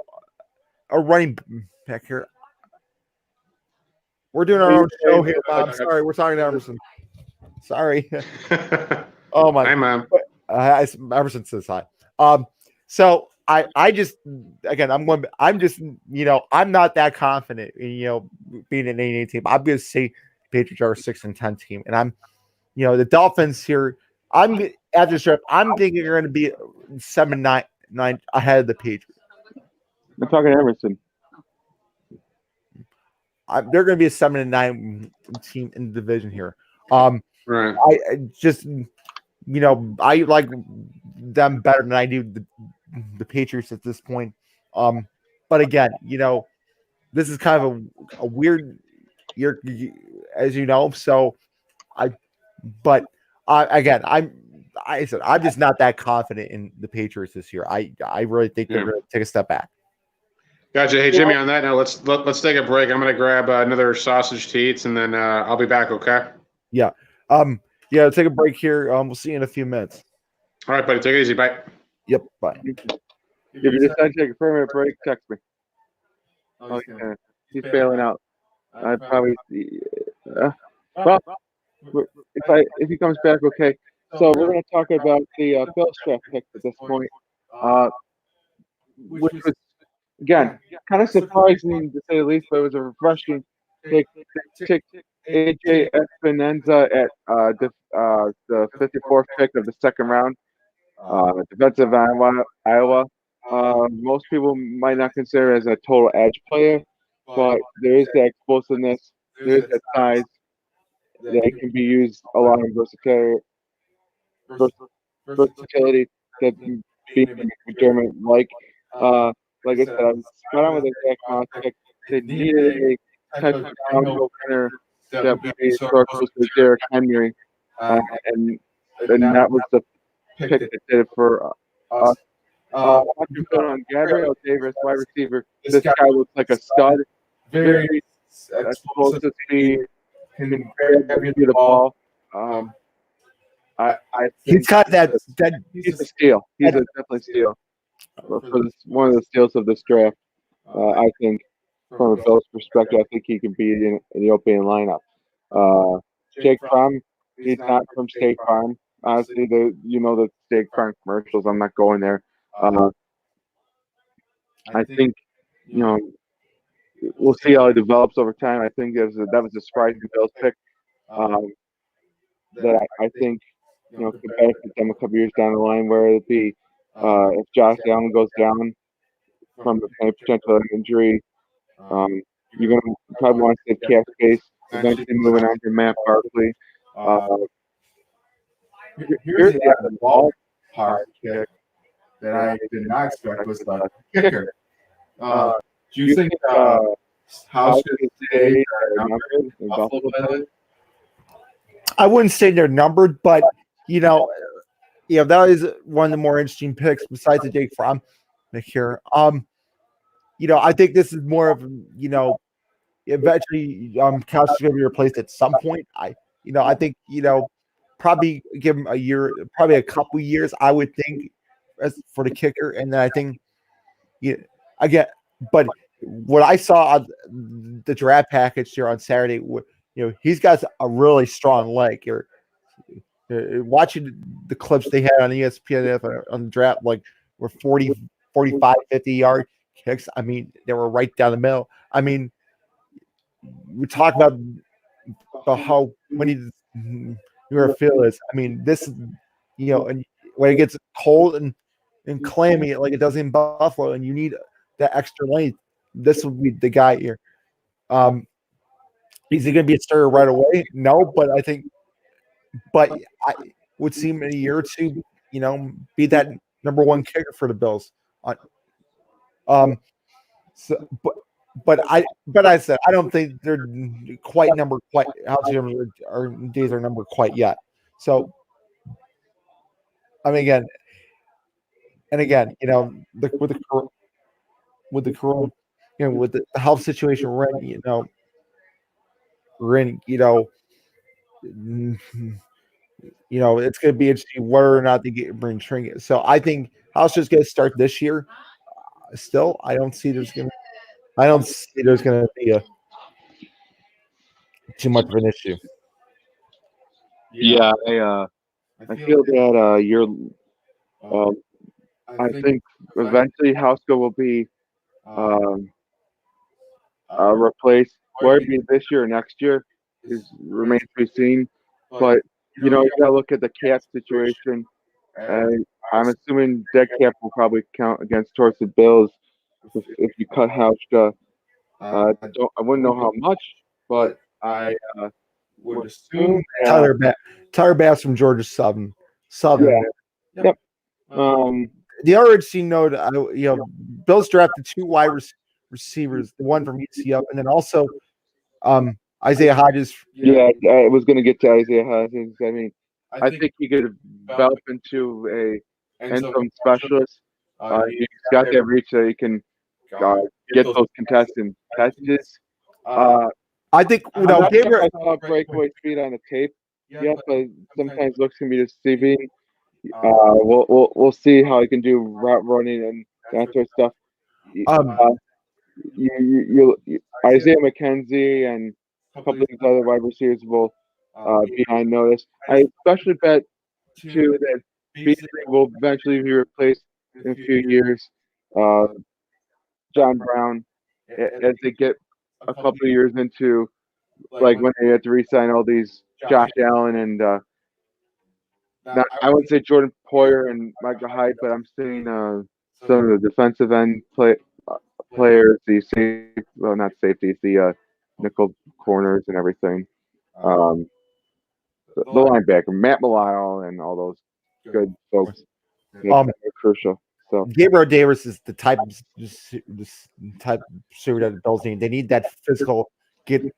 running back here. We're doing our own show here, Mom. Sorry, we're talking to Emerson. Sorry. Oh my. Hi, Mom. Emerson says hi. So I just again I'm not that confident in being an 8-8 team. I'm gonna say Patriots are a 6-10 team, and I'm the Dolphins here. I'm at this trip. I'm thinking they're going to be 7-9, 9 ahead of the Patriots. I'm talking Emerson. They're going to be a 7-9 team in the division here. Right. I just, I like them better than I do the Patriots at this point. But again, this is kind of a weird year, as you know. So again, I said I'm just not that confident in the Patriots this year. I really think they're going to take a step back. Gotcha. Hey, Jimmy, on that note, let's take a break. I'm going to grab another sausage to eat, and then I'll be back, okay? Yeah. Let's take a break here. We'll see you in a few minutes. All right, buddy. Take it easy. Bye. Yep. Bye. If you decide to take a 4-minute break, text me. Oh, He's bailing out. I'd probably. Well, if he comes back, okay. So we're going to talk about the Bills draft pick at this point, which was again kind of surprising to say the least, but it was a refreshing take. Take AJ Espinenza at the 54th pick of the second round, defensive Iowa. Most people might not consider it as a total edge player, but there is that explosiveness, there is that size that can be used a lot of versatility that being McDermott like I said, I was spot on with the Zach Moss pick. They needed a type of downhill runner that would be sort of close to Derrick Henry, and that was the pick that did it for us. Watching film on Gabriel Davis, wide receiver. This guy looks like a stud. Very explosive speed. Can grab you the ball. I think He's got that. He's a steal. He's definitely a steal. One of the steals of this draft. I think, from a Bills perspective, I think he can be in the opening lineup. Jake Fromm, he's not from State Farm. Honestly, the State Farm commercials. I'm not going there. I think we'll see how it develops over time. I think that was a surprising Bills pick. That I think could benefit them a couple years down the line, where it'd be if Josh Allen goes down from a potential injury, you're going to probably want to save cap space. Eventually moving on to Matt Barkley. Here's the ballpark pick that I did not expect was the kicker. Do you think House should stay numbered in Buffalo? I wouldn't say they're numbered, but that is one of the more interesting picks besides the Jake Fromm pick here. I think this is more of eventually Couch is going to be replaced at some point. I think probably give him a year, probably a couple years, I would think, as for the kicker, and then I think but what I saw on the draft package here on Saturday, he's got a really strong leg here. Watching the clips they had on ESPN on the draft, like were 40, 45, 50-yard kicks. I mean, they were right down the middle. I mean, we talk about how many your feel is. I mean, this, and when it gets cold and clammy like it does in Buffalo, and you need that extra length, this would be the guy here. Is he going to be a starter right away? No, but I would see him in a year or two, be that number one kicker for the Bills. But I said I don't think they're quite numbered quite. Our days are numbered quite yet. So, I mean, again, with the corona, with the health situation we're in, it's going to be interesting whether or not they bring Trinket. So I think House just going to start this year. Still, I don't see there's going to be too much of an issue. Yeah, I feel that I think eventually Houska will be replaced. Whether it be this year or next year remains to be seen. But you got to look at the cap situation I'm assuming dead cap will probably count against towards the Bills if you cut Hauschka. I wouldn't know how much, but I would assume Tyler Bass from Georgia Southern. Southern. Yeah. Yep. The other interesting note, Bills drafted 2 wide receivers, the one from UCF, and then also Isaiah Hodges. Yeah, I was going to get to Isaiah Hodges. I mean, I think he could develop into a end zone specialist. He's got that reach that he can get those contested catches. I think I saw breakaway speed on the tape. Yeah, but sometimes looks can be deceiving. We'll see how he can do route running and that sort of stuff. Isaiah McKenzie and a couple of these other wide receivers will be on notice. I especially bet too that Beasley will eventually be replaced in a few years. John Brown, as they get a couple of years into like when they have to re-sign all these Josh Allen and I would say Jordan Poyer and Michael Hyde, but I'm seeing some of the defensive end players, not safeties, the nickel corners and everything. The linebacker, Matt Milano, and all those good folks are crucial. So Gabriel Davis is the type of receiver that the Bills need. They need that physical type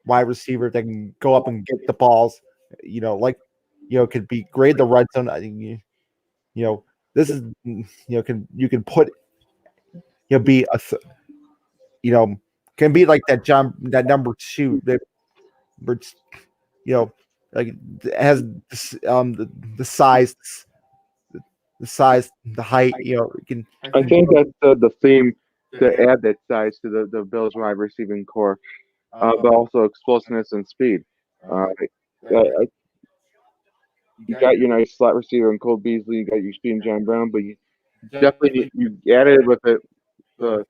wide receiver that can go up and get the balls. Could be great in the red zone. I think this is you can put be a can be like that number 2 that like has the size, the height. Can. I think that's the theme to add that size to the Bills wide receiving core, but also explosiveness and speed. You got your nice slot receiver in Cole Beasley. You got your speed in John Brown, but you definitely you added with it the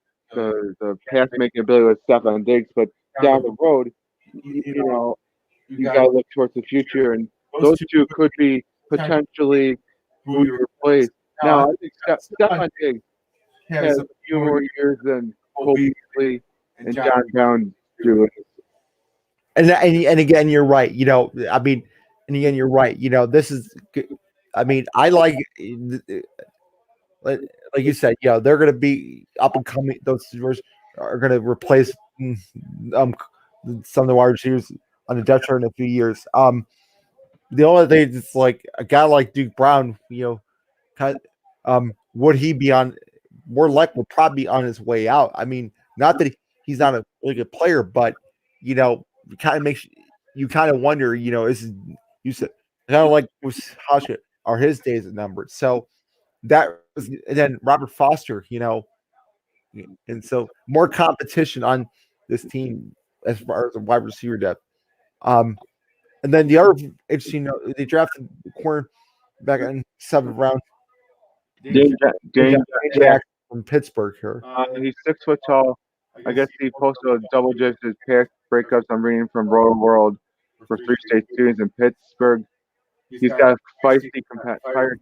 pass making ability with Stephon Diggs. But down the road, you got to look towards the future, and those two could be potentially who you replace. Now, I think Stephon Diggs has a few more years than Cole Beasley and John Brown do. And again, you're right. And again, you're right. This is. I like you said. They're going to be up and coming. Those receivers are going to replace some of the wide receivers on the depth chart in a few years. The only thing is like a guy like Duke Brown. Would he be on? More likely, would probably be on his way out. Not that he's not a really good player, but it kind of makes you kind of wonder. You said kind of like with Hauschka, are his days numbered? So that was, and then Robert Foster, and so more competition on this team as far as the wide receiver depth. And then the other interesting note, they drafted the corner back in 7th round. Dane Jackson from Pittsburgh here. He's 6 foot tall. I guess he posted a double digit pass breakups. I'm reading from Roto World for 3 state students in Pittsburgh. He's got a feisty competitor.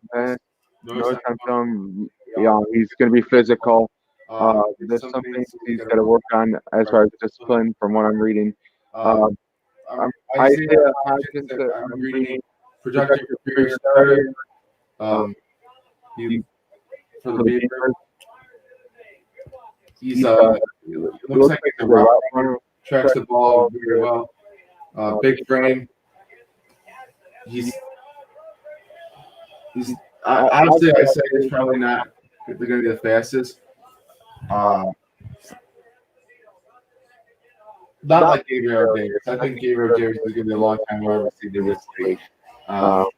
Notice I'm telling him, he's going to be physical. There's some things he's got to work on as far as discipline from what I'm reading. Isaiah Hodgins, I'm reading projected career starter. For the Beavers. He looks like he's a route runner, tracks the ball very well. Big frame. Honestly, I say he's probably not going to be the fastest. Not like Gabriel Davis. I think Gabriel Davis is going to be a long time wide receiver this league. From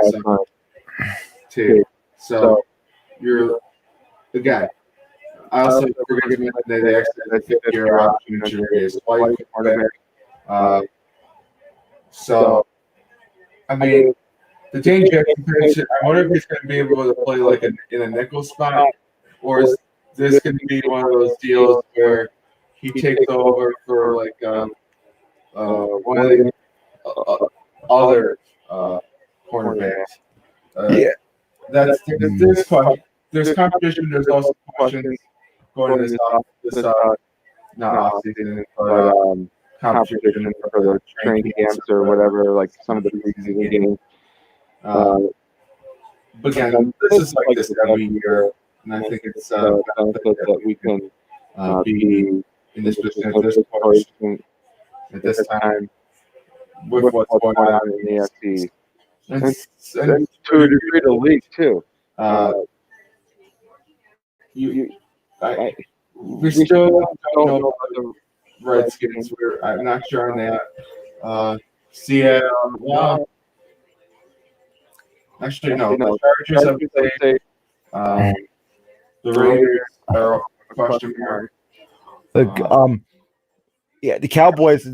last time too. So you're again. I also forget to mention that they actually had a 5th-year option to raise white quarterback. So the Dane Jackson position, I wonder if he's going to be able to play like in a nickel spot, or is this going to be one of those deals where he takes over for like one of the other cornerbacks there's competition. There's also questions going to this not off season, but competition for the training camps or whatever, like some of the preseason games. But again, this is like this every year, and I think it's benefit that we can be in this position at this point at this time with what's going on in the AFC. And to a degree, the league too. We still don't know about the Redskins. I'm not sure on that. Seattle, well, actually, no. The Chargers have played. The Raiders are a question mark. Yeah, the Cowboys.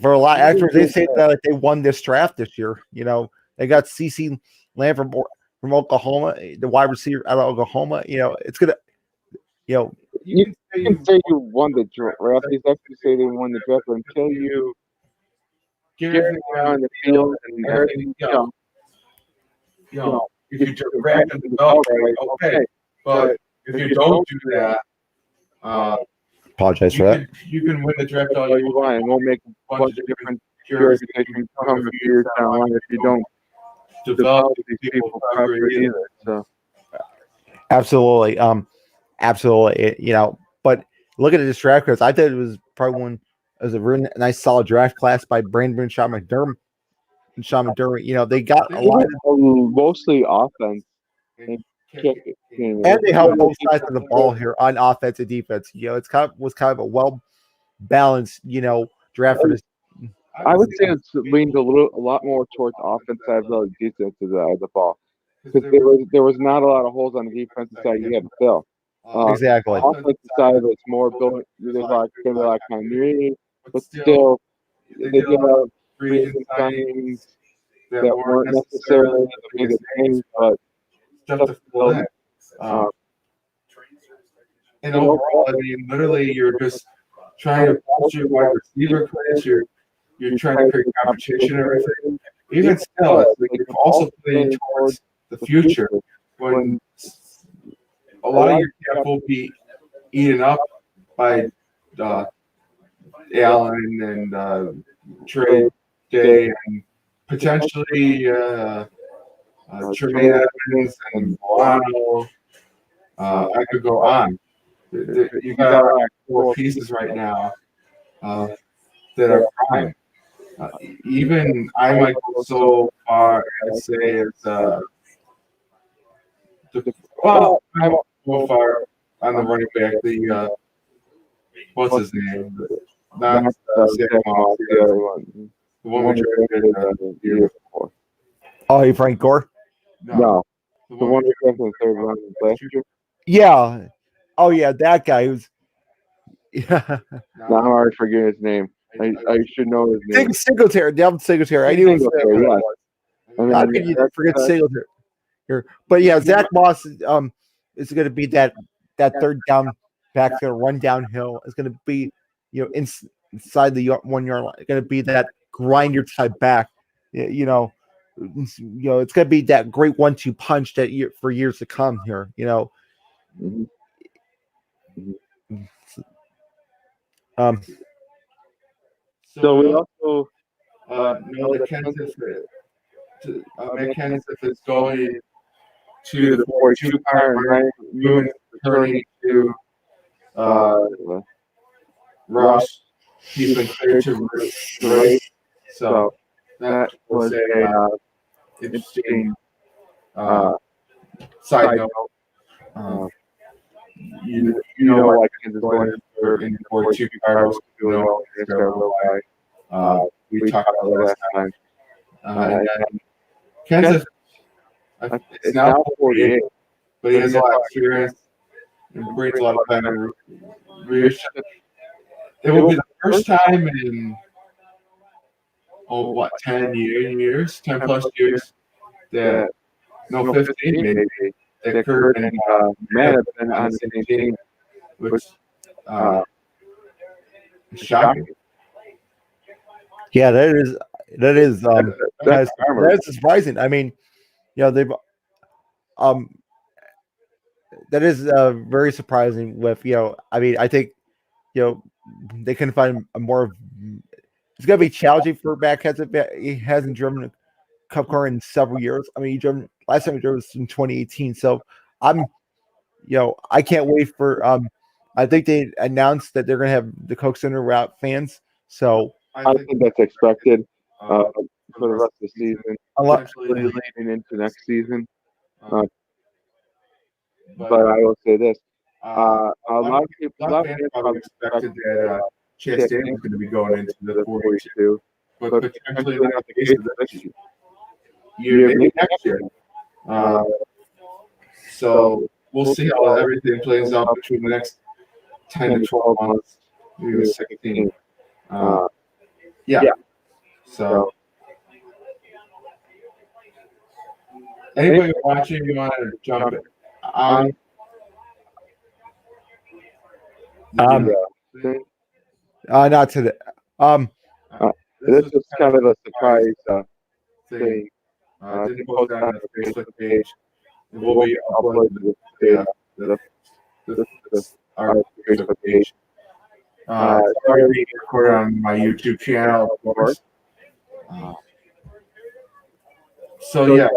For a lot after they say that they won this draft this year. You know, they got CeCe Lamb from Oklahoma, the wide receiver out of Oklahoma. You know, it's gonna. You know, you can say you won the draft. They actually say they won the draft until you get on the field and everything. If you draft and develop right, okay. But if you don't do that, apologize for that. You can win the draft all you want, and won't make a bunch of different jurisdictions come a few years down the line if you don't develop these people properly either. So, absolutely, absolutely. You know, but looking at this draft class, I thought it was probably one. It was a really nice, solid draft class by Brandon and Sean McDermott. You know, they got a lot of mostly offense. And they help both sides of the ball here on offense and defense. You know, was kind of a well balanced, you know, draft for this. I would say it's leaned a lot more towards offense side of the defense of the ball, because there was not a lot of holes on the defensive side you had to fill. Exactly. Offensive side, it's more building. There's going to be like continuity, but still, they did have free agent signings that weren't necessarily the biggest names, but stuff to fill in. And overall, I mean, literally, you're just trying to push your wide receiver class. You're trying to create competition and everything. Even still, it's like you're also playing towards the future when a lot of your cap will be eaten up by Allen and Trey Day and potentially Tremaine Evans and Milano. I could go on. You got like 4 pieces right now that are prime. Even I might go so far as say it's I won't go far on the running back. The what's his name? Not Zach Moss, the other one. The one we traded the year before. Oh, Frank Gore? No. The one we drafted in the third round last year? Yeah. Oh, yeah, that guy who's. Yeah. Now I'm already forgetting his name. I should know his name. Singletary. Devin Singletary. I knew it was. How could you forget Singletary? Here. But yeah, Zach Moss is going to be that third down back. Going to run downhill. It's going to be, you know, inside the 1 yard line. It's going to be that grinder type back. You know, it's going to be that great 1-2 punch for years to come here. You know. Mm-hmm. So we also know that Kenseth is going to the 42 car, right? Moving, returning to Rush. He's been cleared to race. So that was a interesting side note. You know, like Kansas going in 42 cars, you know, it's going to go by. We talked about it last time. And Kansas is now 48, but he has a lot of experience and brings a lot of time. It will be the first time in 10 plus years that 15 maybe that Kurt and Matt have been on the same team, which is shocking. Yeah, that is that's surprising. I mean, you know, um, that is very surprising. With I mean, I think they can find a more. It's gonna be challenging for Matt Kenseth. He hasn't driven a Cup car in several years. I mean, he drove last time he drove was in 2018. So I'm, I can't wait for. I think they announced that they're gonna have the Coke Center route fans. So I think that's expected for the rest of the season, potentially leading into next season. But I will say this: a lot of people, a lot of fans probably expected that Chastain was going to be going into the 42, but but potentially potentially not the case of this year, maybe next year. So we'll see how everything plays out between the next 10 to 12 months, maybe 16. Yeah. So anybody watching, you want to jump in? not today. This is kind of a surprise thing. Didn't post that on the Facebook page. It will be uploaded to our Facebook page. It's already being recorded on my YouTube channel, of course. So yeah.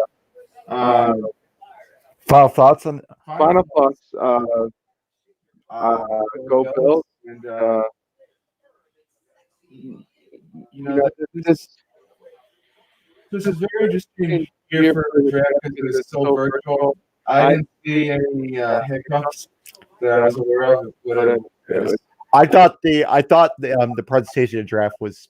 Final thoughts on Final thoughts. Go Bills. And this is very interesting year for the draft because it's so virtual. I didn't see any hiccups that I was aware of. I thought the presentation of the draft was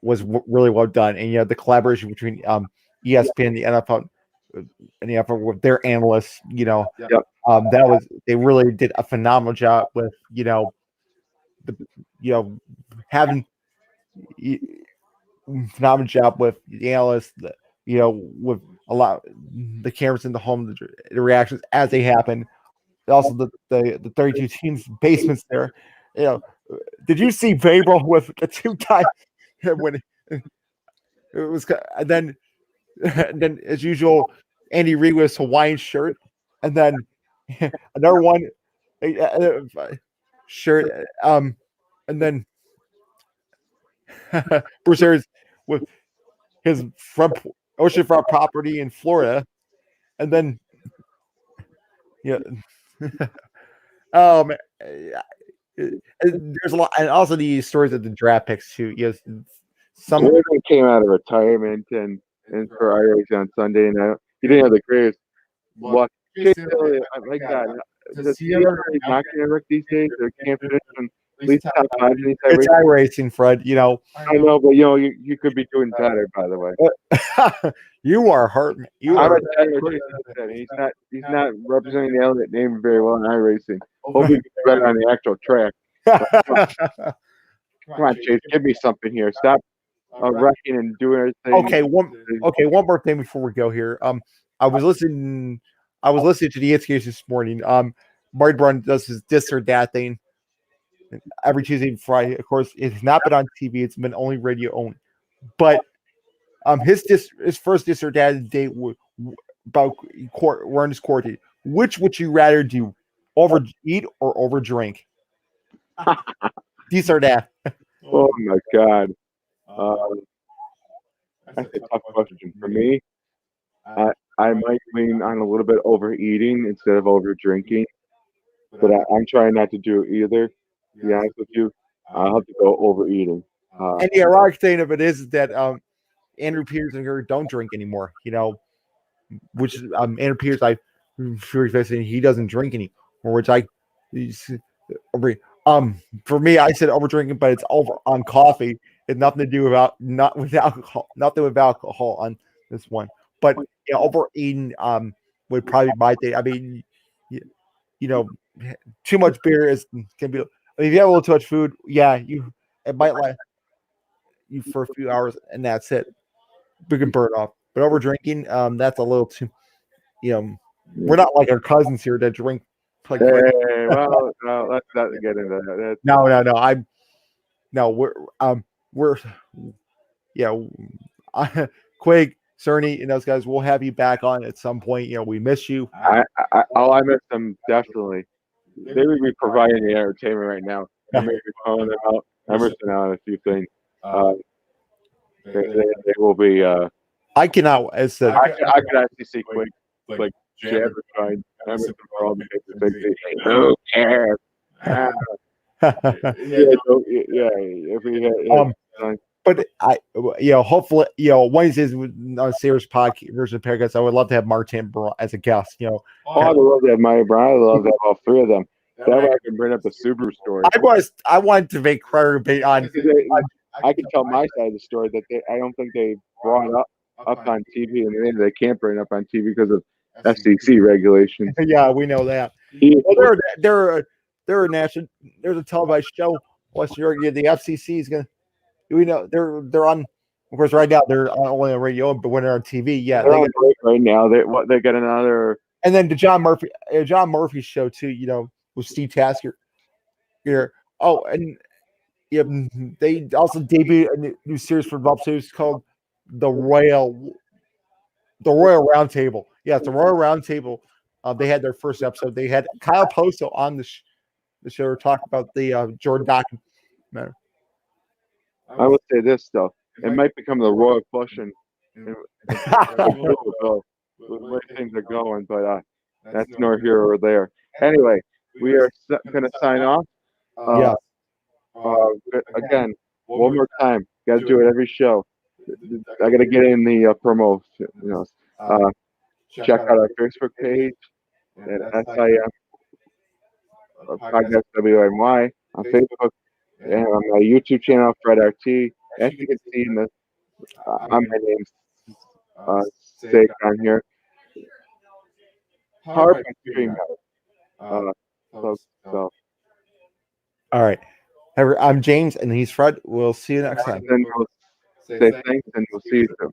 really well done, and the collaboration between ESPN, the NFL, and the NFL with their analysts, that was they really did a phenomenal job with having phenomenal job with the analysts, with a lot the cameras in the home, the reactions as they happen. Also, the 32 teams basements there. Did you see Babel with the two guys when it was? And then as usual, Andy Reid with his Hawaiian shirt, and then another one shirt, and then Bruce Arians with his oceanfront property in Florida, and then man, there's a lot, and also the stories of the draft picks too. Some came out of retirement and for Irish on Sunday, and he didn't have the greatest luck. I like that. Does he ever not get Rick these days? Or can't finish at least top five? It's iRacing, Fred. I know, but you could be doing better. By the way, you are hurt. He's not representing the element name very well in iRacing. Hope he gets better on the actual track. Come on, Chase, give me something here. Stop wrecking and doing everything. Okay, one more thing before we go here. I was listening to the ESPN this morning. Marty Brown does his this or that thing every Tuesday and Friday. Of course, it's not been on TV; it's been only radio only. But his first this or that date about we're in this quarantine. Which would you rather do, overeat or overdrink? This or that. Oh my God. That's a tough question for me. I might lean on a little bit overeating instead of over drinking, but I'm trying not to do either. To be honest with you, I'll have to go overeating. And the ironic thing of it is that Andrew Peters and her don't drink anymore. Which Andrew Peters, he doesn't drink anymore. Which for me, I said over drinking, but it's over on coffee. It's nothing to do not with alcohol, nothing with alcohol on this one. But overeating would probably be my thing. I mean, too much beer can be. I mean, if you have a little too much food, it might last you for a few hours, and that's it. We can burn off. But over drinking, that's a little too. We're not like our cousins here that drink. Like, well, no, let's not get into that. No. We're Quig. Cerny and those guys, we'll have you back on at some point. We miss you. I miss them definitely. They would be providing the entertainment right now. I may be calling them out. I'm missing out on a few things. They will be. I cannot, as the I could actually see quick like Jabber trying. I'm missing for all the things. Who cares? If we had. But hopefully, Wednesdays on Serious Podcast version of Paragraphs, I would love to have Martin as a guest. I would love to have Maya Brown. I would love to have all three of them. That way I can bring up the Subaru story. I wanted to make clarity on. I can tell my side of the story that I don't think they brought it up on TV, and they can't bring it up on TV because of FCC regulations. Yeah, we know that. Well, they're a national. There's a televised show. Western Oregon. The FCC is gonna. We know they're on. Of course, right now they're only on radio, but when they're on TV, yeah, they're on right now. They got another. And then the John Murphy show too. With Steve Tasker. Here. Oh, and they also debuted a new series for Bob Series called the Royal Roundtable. Yeah, it's the Royal Roundtable. They had their first episode. They had Kyle Poso on the show to talk about the Jordan Dawkins matter. I would say this though, it might become the Royal Flush and the way things are going, but that's nor here or there. Anyway, we are going to sign off. Yeah. Again, one more time, got to do it every show. I got to get in the promo. Check out our Facebook page at SIM Podcast WMY on Facebook and on my YouTube channel, Fred RT. As you can see in the, my name's Sake on here. Harp and Stream. So. All right. I'm James, and he's Fred. We'll see you next time. Then we'll say thanks, and we'll see you soon.